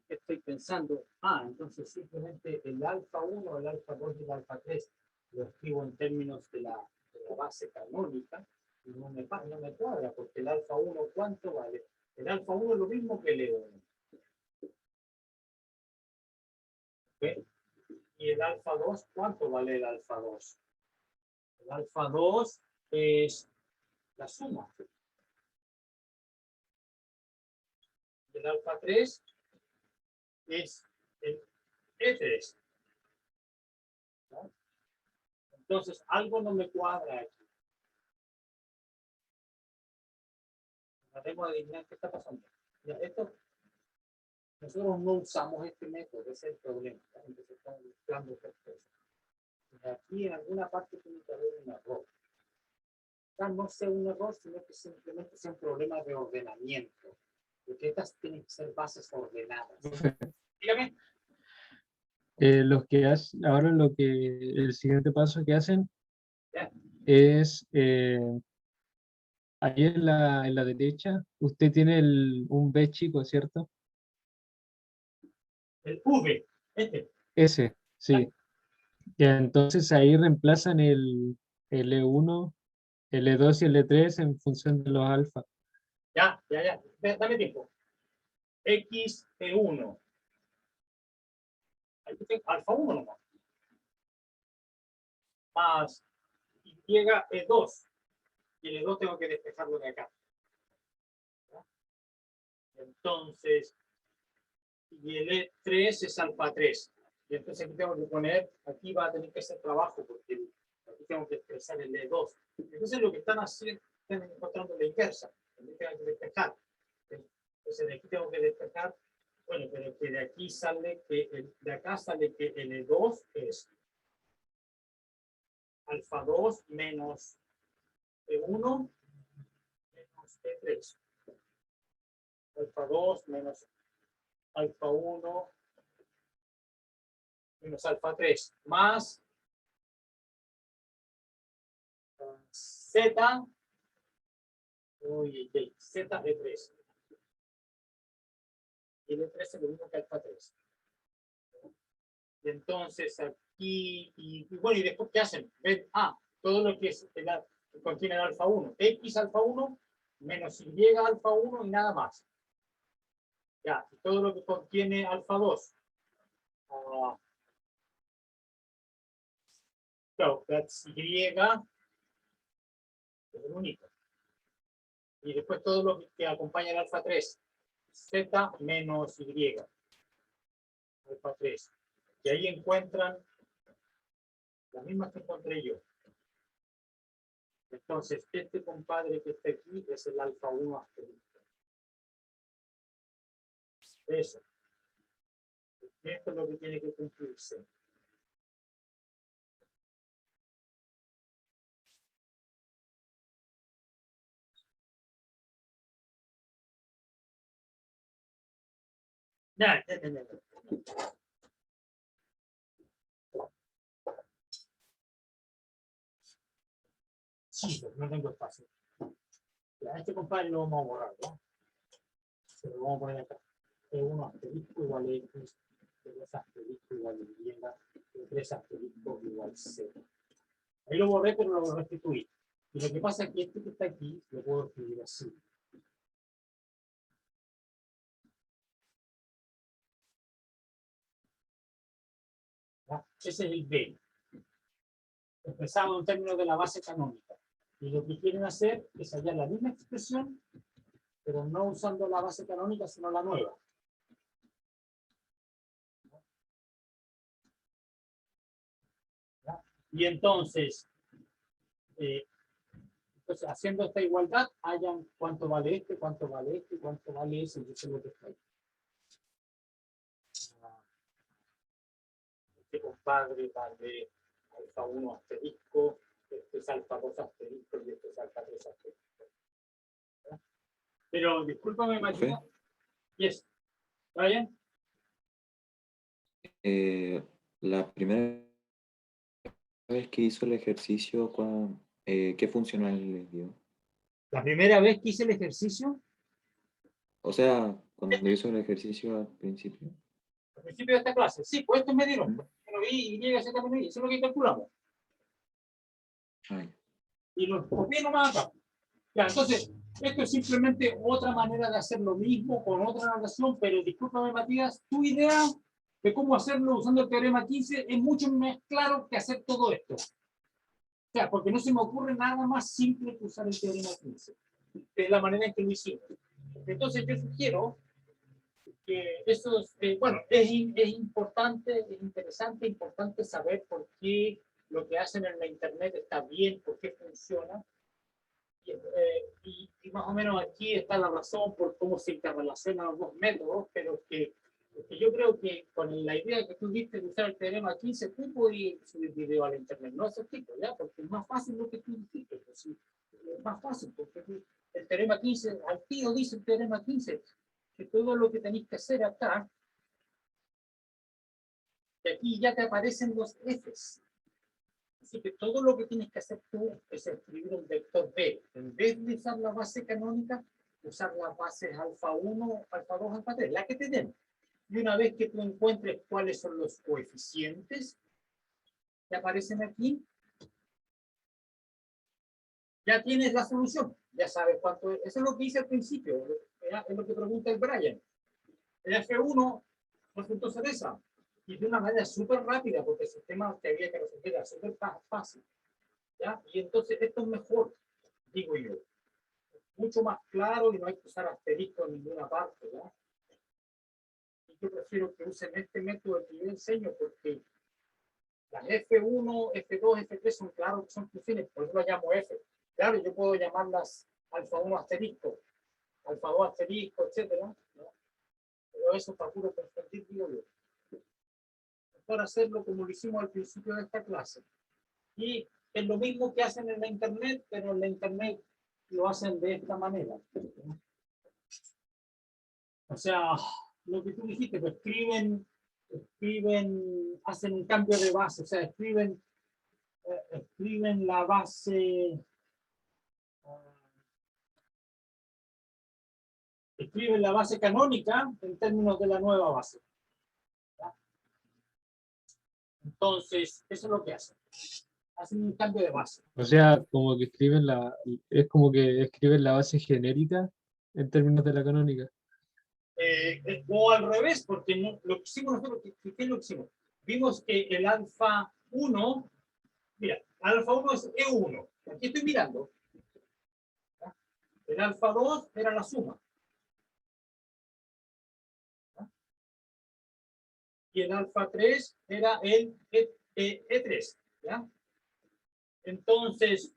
S1: estoy pensando, entonces simplemente el alfa 1, el alfa 2 y el alfa 3 lo escribo en términos de la base canónica y no me cuadra, porque el alfa 1, ¿cuánto vale? El alfa 1 es lo mismo que el E1. ¿Okay? Y el alfa 2, ¿cuánto vale el alfa 2? El alfa 2 es la suma. Y el alfa 3 es el E3. ¿No? Entonces, algo no me cuadra aquí. Tratemos de adivinar qué está pasando. Ya, nosotros no usamos este método, ese es el problema. Entonces, estamos mezclando estas cosas. Aquí en alguna parte tiene que haber un error. No sea un error, sino que simplemente sea un problema de ordenamiento. Porque estas tienen que ser bases ordenadas. Dígame.
S3: Ahora el siguiente paso que hacen
S1: Ya.
S3: es ahí en la derecha, usted tiene un B chico, ¿cierto?
S1: El V,
S3: Ese, sí. Y entonces ahí reemplazan el E1, el E2 y el E3 en función de los alfa.
S1: Ya. Dame tiempo. XE1. Alfa 1 nomás. Más YE2. Y el E2 tengo que despejarlo de acá. ¿Ya? Entonces, y el E3 es alfa 3. Y entonces aquí tengo que poner, aquí va a tener que hacer trabajo, porque aquí tengo que expresar el E2. Entonces lo que están haciendo, están encontrando la inversa. También tengo que despejar. Entonces de aquí tengo que despejar. Bueno, pero que de aquí sale que, de acá sale que el E2 es alfa 2 menos E1 menos E3. Alfa 2 menos alfa 1 menos alfa 3 más Z, Z de 3. Y el 3 es lo mismo que alfa 3. Y entonces aquí, y bueno, y después, ¿qué hacen? Ven, todo lo que es contiene el alfa 1. X alfa 1 menos Y alfa 1 y nada más. Ya, y todo lo que contiene alfa 2. So, that's Y, es el único. Y después todo lo que acompaña el alfa 3. Z menos Y. Alfa 3. Y ahí encuentran las mismas que encontré yo. Entonces, este compadre que está aquí es el alfa 1 asterisco. Eso. Esto es lo que tiene que cumplirse. Ya. Sí, no tengo espacio. Ya, este compadre lo vamos a borrar, ¿no? Se lo vamos a poner acá. E1 asterisco igual a X, E2 asterisco igual a Y, E3 asterisco igual a C. Ahí lo borré, pero lo restituí. Y lo que pasa es que este que está aquí, lo puedo escribir así. ¿Ya? Ese es el B. Expresado en términos de la base canónica. Y lo que quieren hacer es hallar la misma expresión, pero no usando la base canónica, sino la nueva. ¿Ya? Y entonces, haciendo esta igualdad, hallan cuánto vale este, cuánto vale este, cuánto vale ese, y eso es lo que está ahí. Este compadre vale alfa 1 asterisco, este es alfa 2 asterisco y este es alfa 3 asterisco. ¿Ya? Pero discúlpame, María. Yes. ¿Está bien?
S2: La primera vez que hizo el ejercicio, ¿qué funcional les dio?
S1: La primera vez que hice el ejercicio,
S2: O sea, cuando hizo el ejercicio al principio.
S1: al principio de esta clase, sí, pues esto me dieron. Yo vi Y, Z menos Y, eso es lo que calculamos.
S2: Ay.
S1: Y lo copié nomás acá. Ya, entonces, esto es simplemente otra manera de hacer lo mismo con otra notación, pero discúlpame, Matías, tu idea de cómo hacerlo usando el teorema 15 es mucho más claro que hacer todo esto. O sea, porque no se me ocurre nada más simple que usar el teorema 15. De la manera en que lo hicimos. Entonces yo sugiero que eso es, bueno, es importante, es interesante, importante saber por qué lo que hacen en la internet está bien, por qué funciona. Y más o menos aquí está la razón por cómo se interrelacionan los dos métodos, pero que yo creo que con la idea que tú diste de usar el teorema 15, tú podrías subir video al internet, no ese tipo, ¿ya? Porque es más fácil lo que tú dijiste, pues, sí, es más fácil, porque el teorema 15, al tío dice el teorema 15, que todo lo que tenéis que hacer acá, que aquí ya te aparecen los Fs. Así que todo lo que tienes que hacer tú es escribir un vector B. En vez de usar la base canónica, usar las bases alfa 1, alfa 2, alfa 3, la que te den. Y una vez que tú encuentres cuáles son los coeficientes que aparecen aquí, ya tienes la solución. Ya sabes cuánto es. Eso es lo que hice al principio. Es lo que pregunta el Brian. El F1 resultó ser esa. Y de una manera súper rápida, porque el sistema que había que resolver era súper fácil. ¿Ya? Y entonces esto es mejor, digo yo. Mucho más claro y no hay que usar asterisco en ninguna parte. ¿Ya? Y yo prefiero que usen este método que yo enseño porque las F1, F2, F3 son claros que son funciones, por eso las llamo F. Claro, yo puedo llamarlas alfa 1 asterisco, alfa 2 asterisco, etcétera, ¿no? Pero eso para puro confundir, digo yo. Para hacerlo como lo hicimos al principio de esta clase. Y es lo mismo que hacen en la internet, pero en la internet lo hacen de esta manera. O sea, lo que tú dijiste, pues hacen un cambio de base, o sea, escriben la base, escriben la base canónica en términos de la nueva base. ¿Ya? Entonces, eso es lo que hacen. Hacen un cambio de base.
S3: O sea, como que es como que escriben la base genérica en términos de la canónica.
S1: O al revés, porque no, lo que hicimos nosotros, ¿qué es lo que hicimos? Vimos que el alfa 1, mira, alfa 1 es E1, aquí estoy mirando. ¿Ya? El alfa 2 era la suma. ¿Ya? Y el alfa 3 era el E3. ¿Ya? Entonces,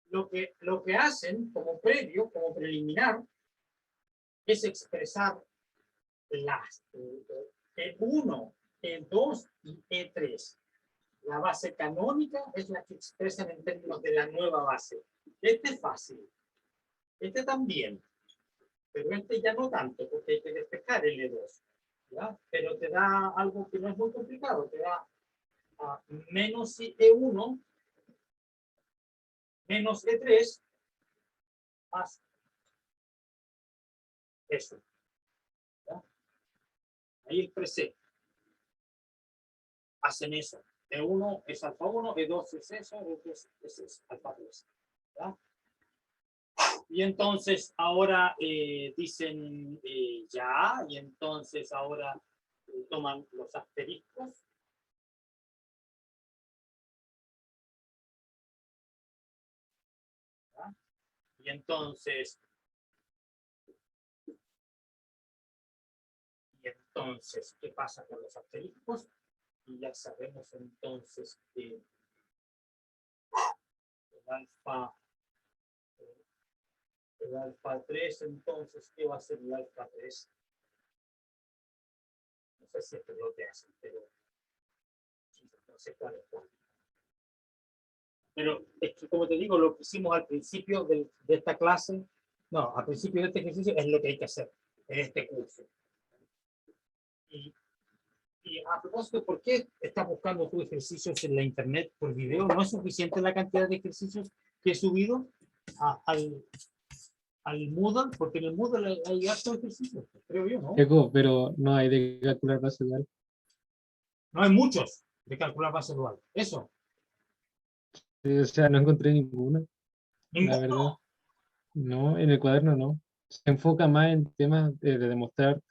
S1: lo que hacen como previo, como preliminar, es expresar las E1, E2 y E3. La base canónica es la que expresan en términos de la nueva base. Este es fácil. Este también. Pero este ya no tanto, porque hay que despejar el E2. ¿Ya? Pero te da algo que no es muy complicado. Te da menos E1 menos E3 más eso. ¿Ya? Ahí expresé. Hacen eso. E1 es alfa 1, E2 es eso, E3 es eso, alfa 3. ¿Ya? Y entonces ahora dicen ya, y entonces ahora toman los asteriscos. ¿Ya? Y entonces, ¿qué pasa con los asteriscos? Y ya sabemos entonces que el alfa 3, entonces, ¿qué va a ser el alfa 3? No sé si esto es lo que hacen, pero no sé cuál es cuál. Pero es que, como te digo, lo que hicimos al principio de esta clase, no, al principio de este ejercicio es lo que hay que hacer en este curso. Y a propósito, ¿por qué estás buscando tus ejercicios en la internet por video? ¿No es suficiente la cantidad de ejercicios que he subido al Moodle? Porque en el Moodle hay hartos ejercicios, creo yo, ¿no?
S3: Eco, pero no hay de calcular base dual.
S1: No hay muchos de calcular base dual. Eso.
S3: O sea, no encontré ninguna, la verdad.
S1: Ninguno.
S3: No, en el cuaderno no. Se enfoca más en temas de demostrar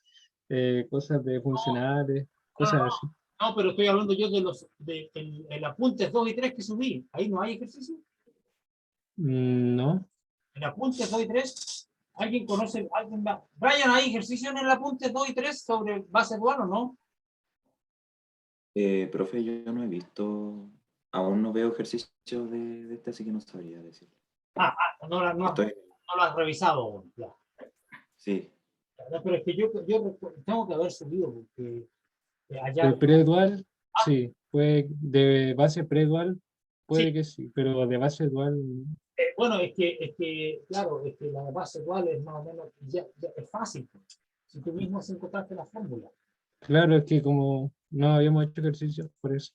S3: cosas de funcionales,
S1: No,
S3: cosas
S1: no,
S3: así.
S1: no, pero estoy hablando yo de el apuntes 2 y 3 que subí. Ahí no hay ejercicio.
S3: No,
S1: En apuntes 2 y 3, ¿alguien conoce? ¿Alguien va? Brian, ¿hay ejercicio en el apuntes 2 y 3 sobre base dual o no?
S2: Profe, yo no he visto, aún no veo ejercicios de este, así que no sabría decir. Estoy,
S1: No lo has revisado aún. Ya.
S2: sí,
S1: No, pero es que yo tengo que haber subido porque
S3: de
S1: allá.
S3: pre-dual, sí, puede, de base pre-dual,
S1: Sí,
S3: puede que sí, pero de base dual,
S1: bueno, claro, es que la base dual es más o menos, ya es fácil. Si tú mismo has encontraste la fórmula.
S3: claro, es que como no habíamos hecho ejercicio, por eso.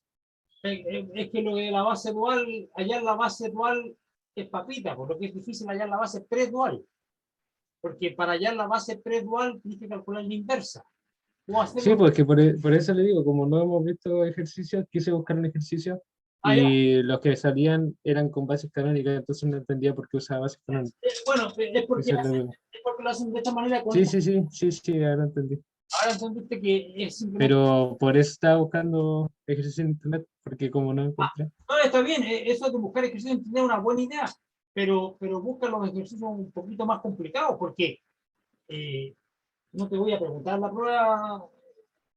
S1: Es que lo de la base dual, hallar la base dual es papita, por lo que es difícil hallar la base pre-dual. Porque para hallar la base pre-dual tienes que calcular la inversa. O
S3: Sí,
S1: hacerlo.
S3: pues que por eso le digo, como no hemos visto ejercicios, quise buscar un ejercicio
S1: Ah, ya.
S3: y los que salían eran con bases canónicas, entonces no entendía por qué usaba bases canónicas.
S1: Bueno,
S3: Esa es la duda.
S1: es porque lo hacen de esta manera.
S3: Sí, sí, sí, sí, sí, ahora entendí.
S1: Ahora entendiste que es simplemente.
S3: Pero por eso estaba buscando ejercicio en internet, porque como no encontré.
S1: No, está bien, eso de buscar ejercicios es una buena idea, pero busca los ejercicios un poquito más complicados, porque eh, no te voy a preguntar la prueba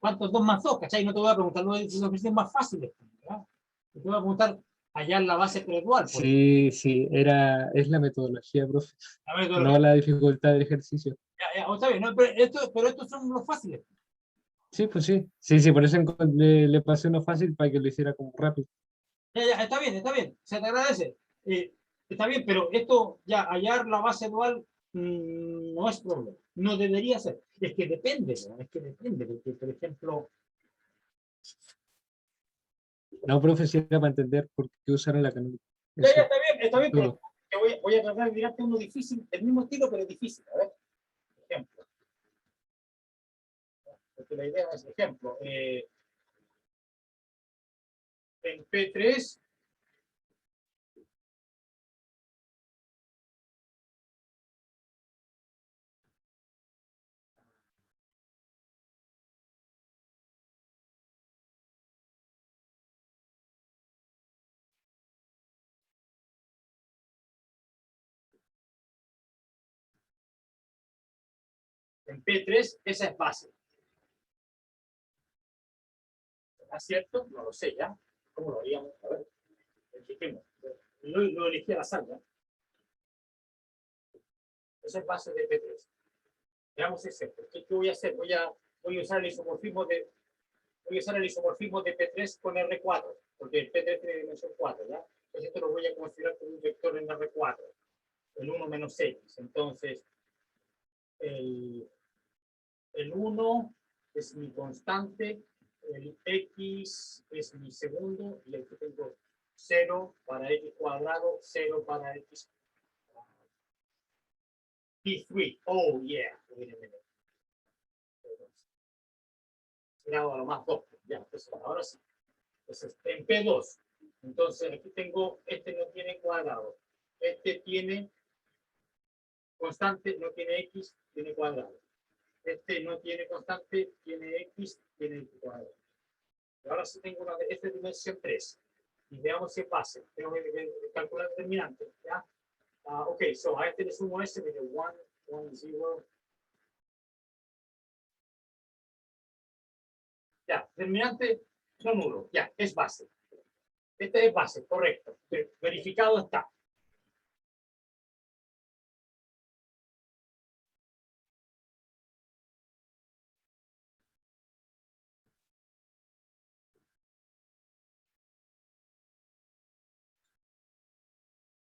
S1: cuántos 2 más 2, ¿cachai? No te voy a preguntar los ejercicios más fáciles, ¿verdad? Te voy a preguntar hallar la base predual, por ejemplo.
S3: Sí, sí, es la metodología, profe,
S1: La metodología.
S3: no la dificultad del ejercicio.
S1: Está bien, ¿no? Pero estos son los fáciles.
S3: Sí, pues sí, sí, sí, por eso le pasé uno fácil para que lo hiciera como rápido.
S1: Está bien, se te agradece. Eh, Está bien, pero esto ya hallar la base dual no es problema, no debería ser. Es que depende, ¿no? Es que depende, porque por ejemplo,
S3: No, profe, sí era para entender por qué usaron la canónica. Eso,
S1: está bien, pero
S3: todo.
S1: voy a tratar de mirarte uno difícil, el mismo estilo, pero difícil. A ver, por ejemplo, porque la idea es, ejemplo, en P3, esa es base. ¿Está cierto? No lo sé ya. ¿Cómo lo haríamos? A ver, elijamos. Lo elegí a la salva. Esa es base de P3. Veamos ese. ¿Qué voy a hacer? Voy a usar el isomorfismo de P3 con R4, porque el P3 tiene dimensión 4, ¿ya? Entonces esto lo voy a considerar como un vector en R4, el 1 menos X. Entonces, el 1 es mi constante, el X es mi segundo, y aquí tengo 0 para X cuadrado, 0 para X P3. Oh, yeah. Grado a lo más 2. Ya, entonces, ahora sí. Entonces, en P2. Entonces, aquí tengo, este no tiene cuadrado. Este tiene constante, no tiene X, tiene cuadrado. Este no tiene constante, tiene X, tiene X cuadrado. Y ahora sí tengo una de esta dimensión 3. Y veamos si es base. Tengo que calcular determinante. ¿Ya? Ok, so a este le sumo ese, me 1, 1, 0. Ya, determinante no nulo. Ya, es base. Este es base, correcto. Verificado está.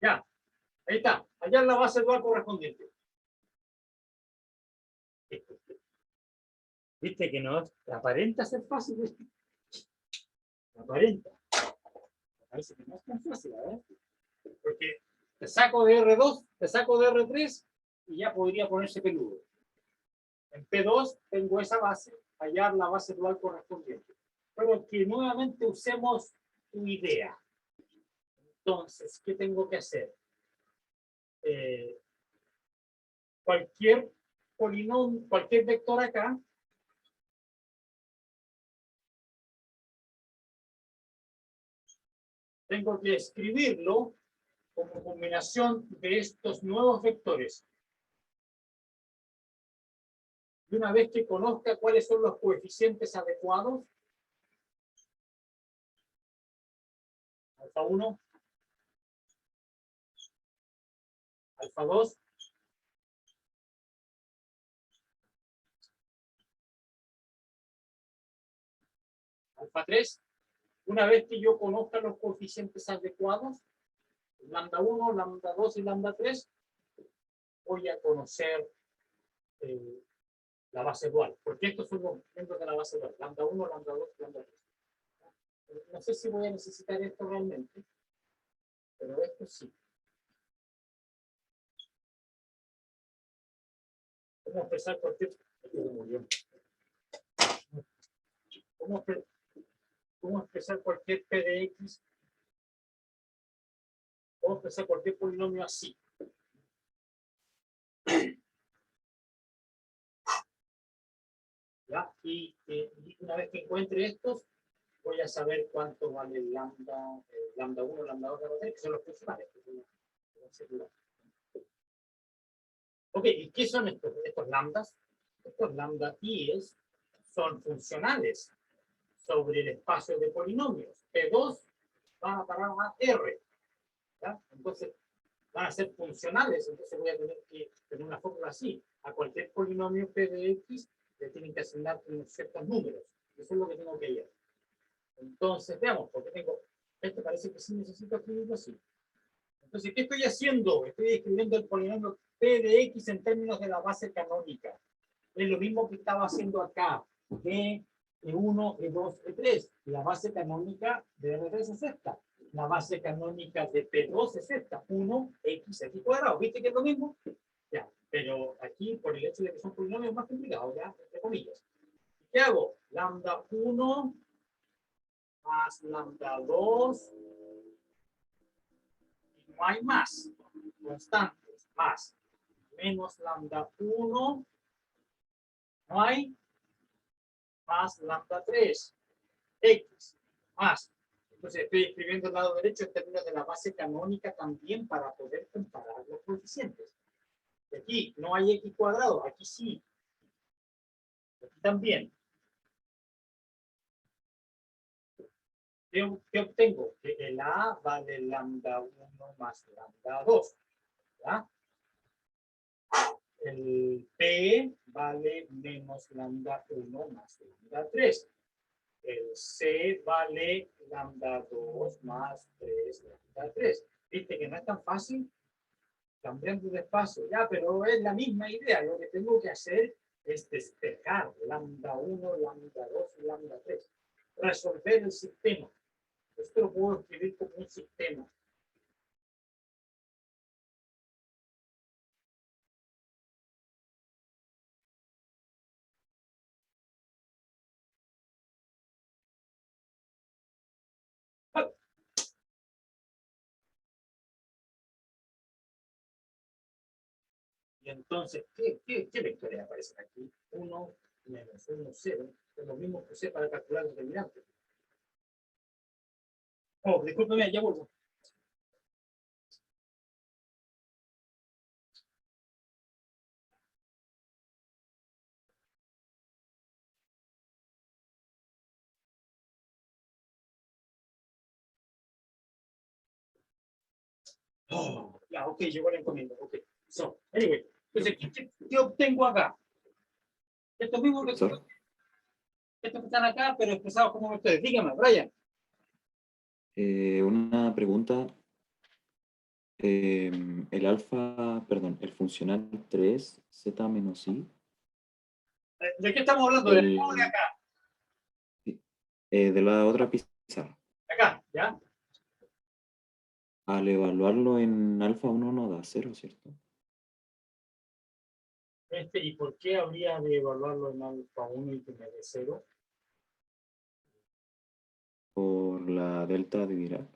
S1: Ya, ahí está. Allá en la base dual correspondiente. Viste que no aparenta ser fácil. Aparenta. Parece que no es tan fácil, ¿verdad? Porque te saco de R2, te saco de R3 y ya podría ponerse peludo. En P2 tengo esa base, hallar la base dual correspondiente. Pero que nuevamente usemos tu idea. Entonces, ¿qué tengo que hacer? Cualquier polinomio, cualquier vector acá tengo que escribirlo como combinación de estos nuevos vectores. Y una vez que conozca cuáles son los coeficientes adecuados, alfa 1, alfa 2, alfa 3, una vez que yo conozca los coeficientes adecuados, lambda 1, lambda 2 y lambda 3, voy a conocer la base dual, porque estos son los miembros de la base dual, lambda 1, lambda 2, lambda 3. No sé si voy a necesitar esto realmente, pero esto sí. ¿Cómo expresar cualquier... ¿Cómo expresar cualquier P de X? ¿Cómo expresar cualquier polinomio así? ¿Ya? Y una vez que encuentre estos, voy a saber cuánto vale lambda, lambda 1, lambda 2, lambda 3, que son los principales. Ok, ¿y qué son estos lambdas? Estos lambda i's son funcionales sobre el espacio de polinomios. P2 van a parar a R. ¿Ya? Entonces, van a ser funcionales. Entonces voy a tener que tener una fórmula así. A cualquier polinomio P de X le tienen que asignar unos ciertos números. Eso es lo que tengo que ir. Entonces, veamos, porque tengo... Esto parece que sí necesito escribirlo así. Entonces, ¿qué estoy haciendo? Estoy escribiendo el polinomio P de X en términos de la base canónica. Es lo mismo que estaba haciendo acá. E1, E2, E3. La base canónica de R3 es esta. La base canónica de P2 es esta. 1x cuadrado. ¿Viste que es lo mismo? Ya. Pero aquí, por el hecho de que son polinomios más complicados, ya, entre comillas. ¿Qué hago? Lambda 1 más lambda 2. Y no hay más. Constantes. Más. Menos lambda 1. No hay. Más lambda 3. X. Más. Entonces estoy escribiendo el lado derecho en términos de la base canónica también para poder comparar los coeficientes. Y aquí no hay X cuadrado. Aquí sí. Aquí también. ¿Qué obtengo? Que el A vale lambda 1 más lambda 2. ¿Ya? El P vale menos lambda 1 más lambda 3. El C vale lambda 2 más 3 lambda 3. ¿Viste que no es tan fácil? Cambiando de espacio. Ya, pero es la misma idea. Lo que tengo que hacer es despejar lambda 1, lambda 2 y lambda 3. Resolver el sistema. Esto lo puedo escribir como un sistema. Y entonces, ¿qué vectores aparecen aquí? 1, menos 1, 0. Es lo mismo que usé para calcular el determinante. Oh, discúlpeme, ya vuelvo. Oh, ya, ok, llegó la encomienda. Ok. So, anyway, entonces, ¿qué obtengo acá? Estos mismos vectores. Estos que están acá, pero expresados como vectores. Dígame, Brian.
S2: Una pregunta. El alfa, perdón, el funcional 3, z menos i.
S1: ¿De qué estamos hablando? ¿De acá o de acá?
S2: De la otra pizarra.
S1: De acá, ¿ya?
S2: Al evaluarlo en alfa 1 no da 0, ¿cierto?
S1: ¿Y por qué habría de evaluarlo en alfa 1 y que me dé 0?
S2: Por la delta de Dirac.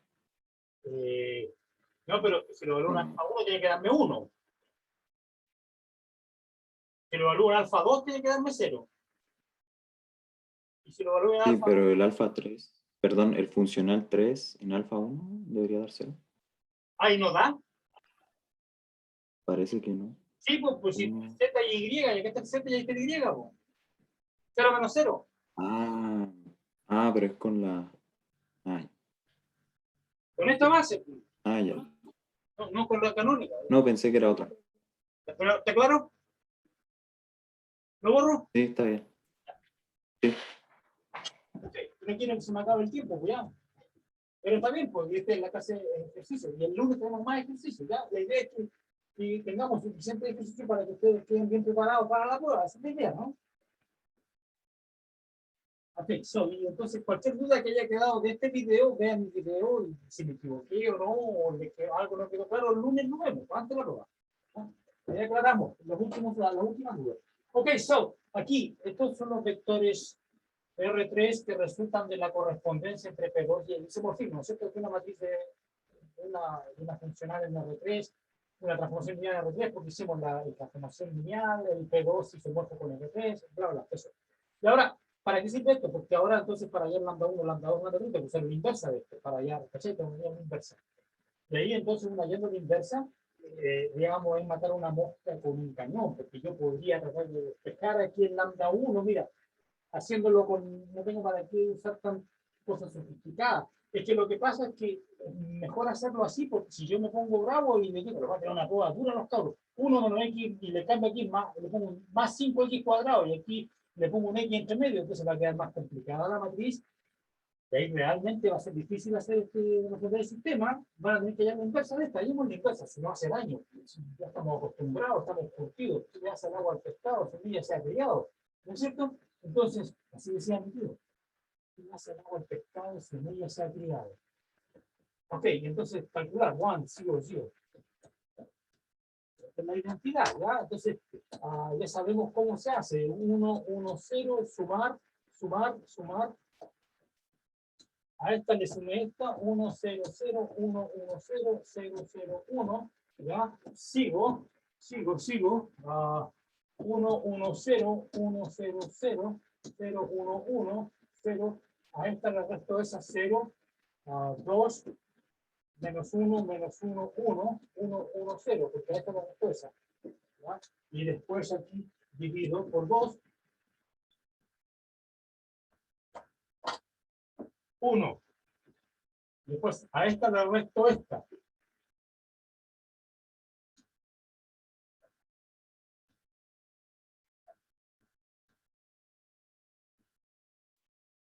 S1: No, pero si lo evalúo en alfa 1 tiene que darme 1. Si lo evalúo en alfa 2 tiene que darme 0. Y si lo evalúo en
S2: Sí,
S1: alfa...
S2: pero el alfa 3. Perdón, el funcional 3 en alfa 1 debería dar 0.
S1: Ahí no da.
S2: Parece que no.
S1: Sí, pues si
S2: Uno.
S1: Z y Y, y acá está el Z y ahí está el Y, pues. 0 menos 0.
S2: Pero es con la... Ah,
S1: Con esta base, pues.
S2: ya.
S1: No con la canónica.
S2: No, pensé que era otra.
S1: ¿Está claro? ¿Lo borro?
S2: Sí, está bien. Sí.
S1: Ok, no quiero que se me acabe el tiempo, pues ya. Pero está bien, pues esta es la clase de ejercicio. Y el lunes tenemos más ejercicio, ¿ya? La idea es que tengamos suficiente ejercicio para que ustedes queden bien preparados para la prueba. Esa es la idea, ¿no? Ok, y entonces cualquier duda que haya quedado de este video, vean mi video y si me equivoqué o no, o de que algo no quedó claro, el lunes lo vemos, antes de la prueba. ¿No? Ahí aclaramos las últimas dudas. Ok, aquí, estos son los vectores R3 que resultan de la correspondencia entre P2 y el isomorfismo, ¿no es cierto? Es una matriz de una funcional en R3, una transformación lineal en R3, porque hicimos la transformación lineal, el P2 isomorfo con R3, bla, bla, eso. Y ahora, ¿para qué sirve esto? Porque ahora entonces para hallar lambda 1, lambda 2, lambda 3, tengo que usar la inversa de esto, para hallar, ¿cachai? Tengo que hallar la inversa. De ahí entonces, una hallando la inversa, digamos, es matar una mosca con un cañón, porque yo podría tratar de despejar aquí el lambda 1, mira, haciéndolo con, no tengo para qué usar tan cosas sofisticadas. Es que lo que pasa es que mejor hacerlo así, porque si yo me pongo bravo y me digo, lo va a tener una prueba dura los cabros, 1 menos x y le cambio aquí, le pongo un más 5x cuadrado y aquí le pongo un x entre medio, entonces va a quedar más complicada la matriz. Y ahí realmente va a ser difícil hacer resolver el sistema, van a tener que hallar la inversa de esta, hallemos la inversa, si no hace daño, ya estamos acostumbrados, estamos curtidos, si le hace el agua al pescado, semilla se ha criado, ¿no es cierto? Entonces, así decía mi tío, si le hace el agua al pescado, semilla se ha criado. Ok, entonces calcular, 1, 0, 0. Esta es la identidad, ¿ya? Entonces, ya sabemos cómo se hace, 1, 1, 0, sumar, sumar, sumar. A esta le sumé esta, 1, 0, 0, 1, 1, 0, 0, 0, 1, ¿ya? Sigo, 1, 1, 0, 1, 0, 0, 0, 1, 1, 0, a esta le resto esa 0, 2, menos 1, menos 1, 1, 1, 1, 0, porque a esta le resto esa, ¿ya? Y después aquí divido por 2, 1. Después a esta le resto esta.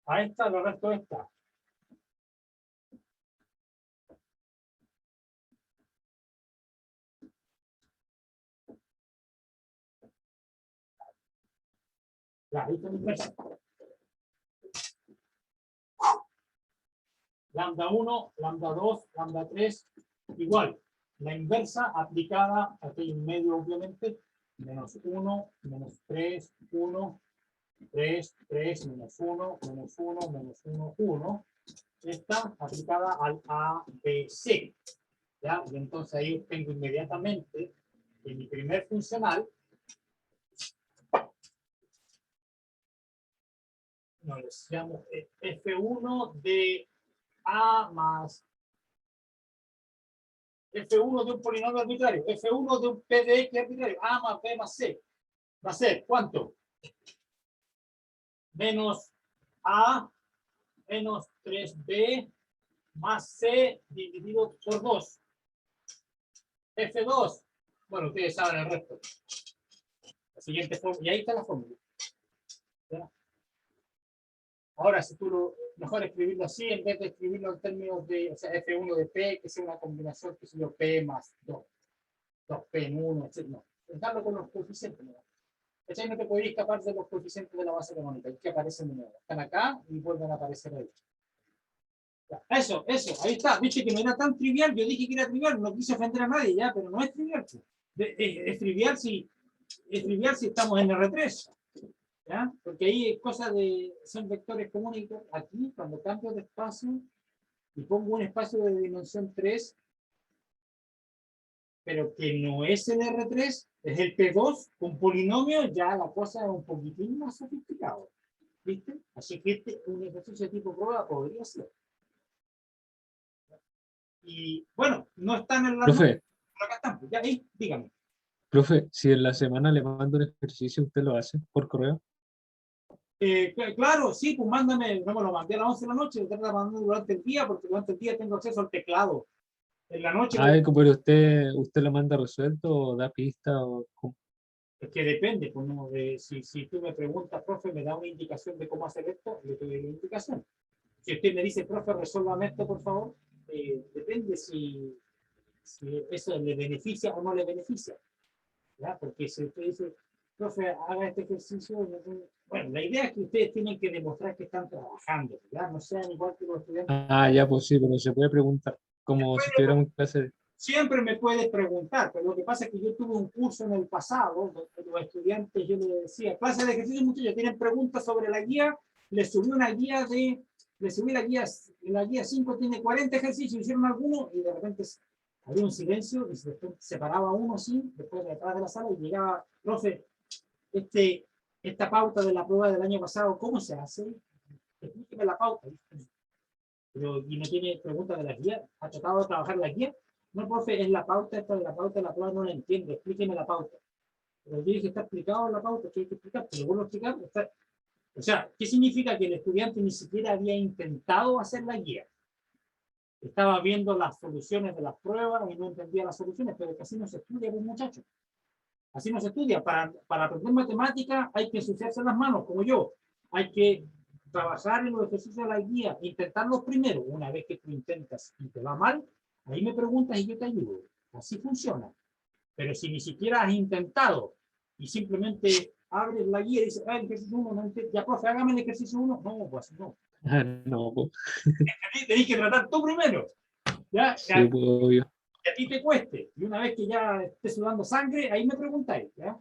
S1: A esta le resto esta. Ya, ahí está la inversa. Lambda 1, lambda 2, lambda 3, igual. La inversa aplicada, aquí en medio obviamente, menos 1, menos 3, 1, 3, 3, menos 1, menos 1, menos 1, 1. Esta aplicada al ABC. ¿Ya? Y entonces ahí tengo inmediatamente en mi primer funcional, nos decíamos F1 de A más F1 de un polinomio arbitrario, F1 de un P de X arbitrario, A más B más C. Va a ser, ¿cuánto? Menos A menos 3B más C dividido por 2. F2. Bueno, ustedes saben el resto. La siguiente fórmula. Y ahí está la fórmula. ¿Ya? Ahora, si tú mejor escribirlo así, en vez de escribirlo en términos de, o sea, F1 de P, que sea una combinación, que sea P más 2. 2P en 1, etc. No. Dejarlo con los coeficientes. ¿No? No te podéis escapar de los coeficientes de la base canónica, que aparecen de nuevo. Están acá y vuelven a aparecer ahí. Ya, eso, ahí está. Viste que no era tan trivial, yo dije que era trivial, no quise ofender a nadie ya, pero no es trivial. Es trivial si estamos en R3. ¿Ya? Porque ahí es cosa de, son vectores comunes. Aquí, cuando cambio de espacio y pongo un espacio de dimensión 3, pero que no es el R3, es el P2 con polinomio, ya la cosa es un poquitín más sofisticada. ¿Viste? Así que este un ejercicio de tipo prueba podría ser. Y bueno, no están en la nota,
S3: Profe,
S1: pero acá están. Pues, ya ahí, dígame.
S3: profe, si en la semana le mando un ejercicio, ¿usted lo hace por correo?
S1: Claro, sí, pues mándame, no me lo mandé a las 11 de la noche, lo tengo que mandar durante el día, porque durante el día tengo acceso al teclado. En la noche,
S3: Ah, pero usted lo manda resuelto o da pista o cómo?
S1: es que depende, pues, ¿no? Si tú me preguntas, profe, me da una indicación de cómo hacer esto, le doy la indicación. Si usted me dice, profe, resuélvame esto, por favor, depende si eso le beneficia o no le beneficia. ¿Ya? Porque si usted dice, profe, haga este ejercicio, bueno, la idea es que ustedes tienen que demostrar que están trabajando, ¿ya? No sean igual que los estudiantes.
S3: Ah, ya, pues sí, pero se puede preguntar, como si estuviéramos en clase.
S1: Siempre me puedes preguntar, pero lo que pasa es que yo tuve un curso en el pasado, donde los estudiantes, yo les decía, clase de ejercicio, muchachos, tienen preguntas sobre la guía, les subí una guía les subí la guía 5 tiene 40 ejercicios, hicieron algunos y de repente había un silencio y después se paraba uno así, después de atrás de la sala y llegaba, profe, esta pauta de la prueba del año pasado, ¿cómo se hace? Explíqueme la pauta. Pero, y no tiene preguntas de la guía, ¿ha tratado de trabajar la guía? No, profe, es la pauta, esta de la pauta, la prueba no la entiendo, explíqueme la pauta. Pero yo dije, está explicado la pauta, que hay que explicar, pero vuelvo a explicar. O sea, ¿qué significa que el estudiante ni siquiera había intentado hacer la guía? Estaba viendo las soluciones de las pruebas y no entendía las soluciones, pero que así no se estudia, pues, muchachos. Así no se estudia. Para aprender matemática hay que ensuciarse las manos, como yo. Hay que trabajar en los ejercicios de la guía, intentarlos primero. Una vez que tú intentas y te va mal, ahí me preguntas y yo te ayudo. Así funciona. Pero si ni siquiera has intentado y simplemente abres la guía y dices, el ejercicio 1, no ya, profe, hágame el ejercicio 1. No, pues no.
S3: Ah, no, pues,
S1: Tenés que tratar tú primero. ¿Ya?
S3: sí, pues, obvio.
S1: Que a ti te cueste. Y una vez que ya estés sudando sangre, ahí me preguntáis. ¿Ya?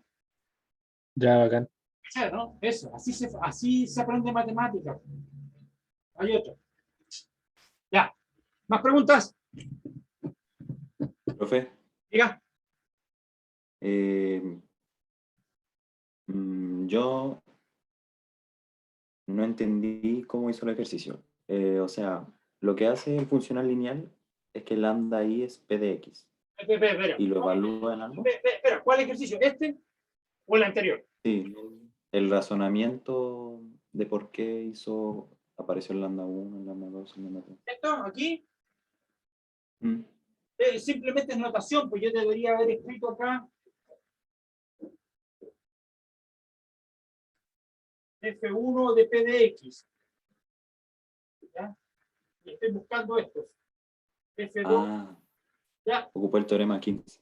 S3: Ya, bacán.
S1: ¿No? Eso, así se aprende matemáticas. Hay otro. Ya. ¿Más preguntas?
S2: Profe,
S1: Diga.
S2: eh, yo no entendí cómo hizo el ejercicio. O sea, lo que hace el funcional lineal es que lambda i es p de x
S1: Espera.
S2: y lo evalúa en algo.
S1: Espera, ¿cuál ejercicio? ¿Este o el anterior?
S2: Sí, el razonamiento de por qué apareció el lambda 1, el lambda 2, el lambda 3.
S1: Esto, aquí,
S2: Mm.
S1: simplemente es notación, pues yo debería haber escrito acá F1 de P de X. ¿Ya? Y estoy buscando estos. F2,
S2: Ah,
S1: ¿ya?
S2: ocupó el teorema 15.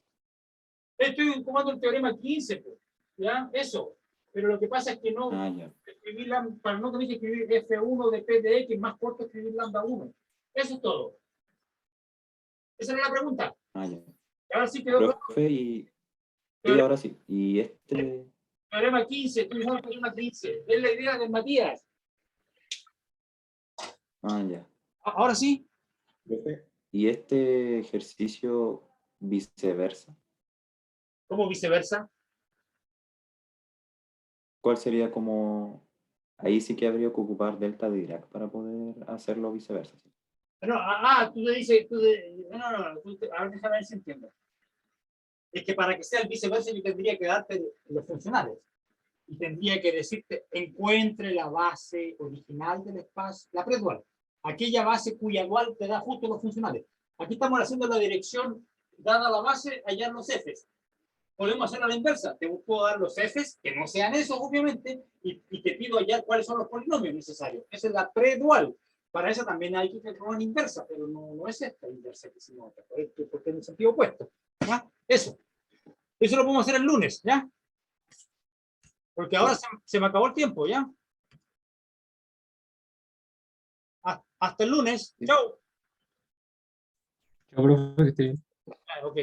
S1: Estoy ocupando el teorema 15, pues, ¿ya? Eso. Pero lo que pasa es que no,
S2: Ah, ya.
S1: para no tener que escribir F1 de P de X, más corto escribir lambda 1. Eso es todo. Esa era la pregunta.
S2: Ah, ya.
S1: Y ahora sí quedó claro.
S2: Profe, y ahora sí. Y
S1: Teorema 15, estoy usando el teorema 15. Es la idea de Matías.
S2: Ah, ya.
S1: Ahora sí.
S2: Profe, y este ejercicio viceversa,
S1: ¿Cómo viceversa?
S2: ¿cuál sería como... Ahí sí que habría que ocupar delta de Dirac para poder hacerlo viceversa. ¿Sí?
S1: No, tú le dices, no, a ver, déjame ver si entiendo. Es que para que sea el viceversa yo tendría que darte los funcionales. Y tendría que decirte, encuentre la base original del espacio, la predual, aquella base cuya dual te da justo los funcionales. Aquí estamos haciendo la dirección, dada la base, hallar los Fs. Podemos hacer a la inversa, te puedo dar los Fs, que no sean esos, obviamente, y te pido hallar cuáles son los polinomios necesarios. Esa es la predual. Para eso también hay que hacer una inversa, pero no es esta inversa que hicimos, porque es en el sentido opuesto. ¿Ya? Eso lo podemos hacer el lunes, ¿ya? Porque ahora se me acabó el tiempo, ¿ya? Hasta el lunes. Chau.
S3: Chao, profe, que esté bien.
S1: Ok.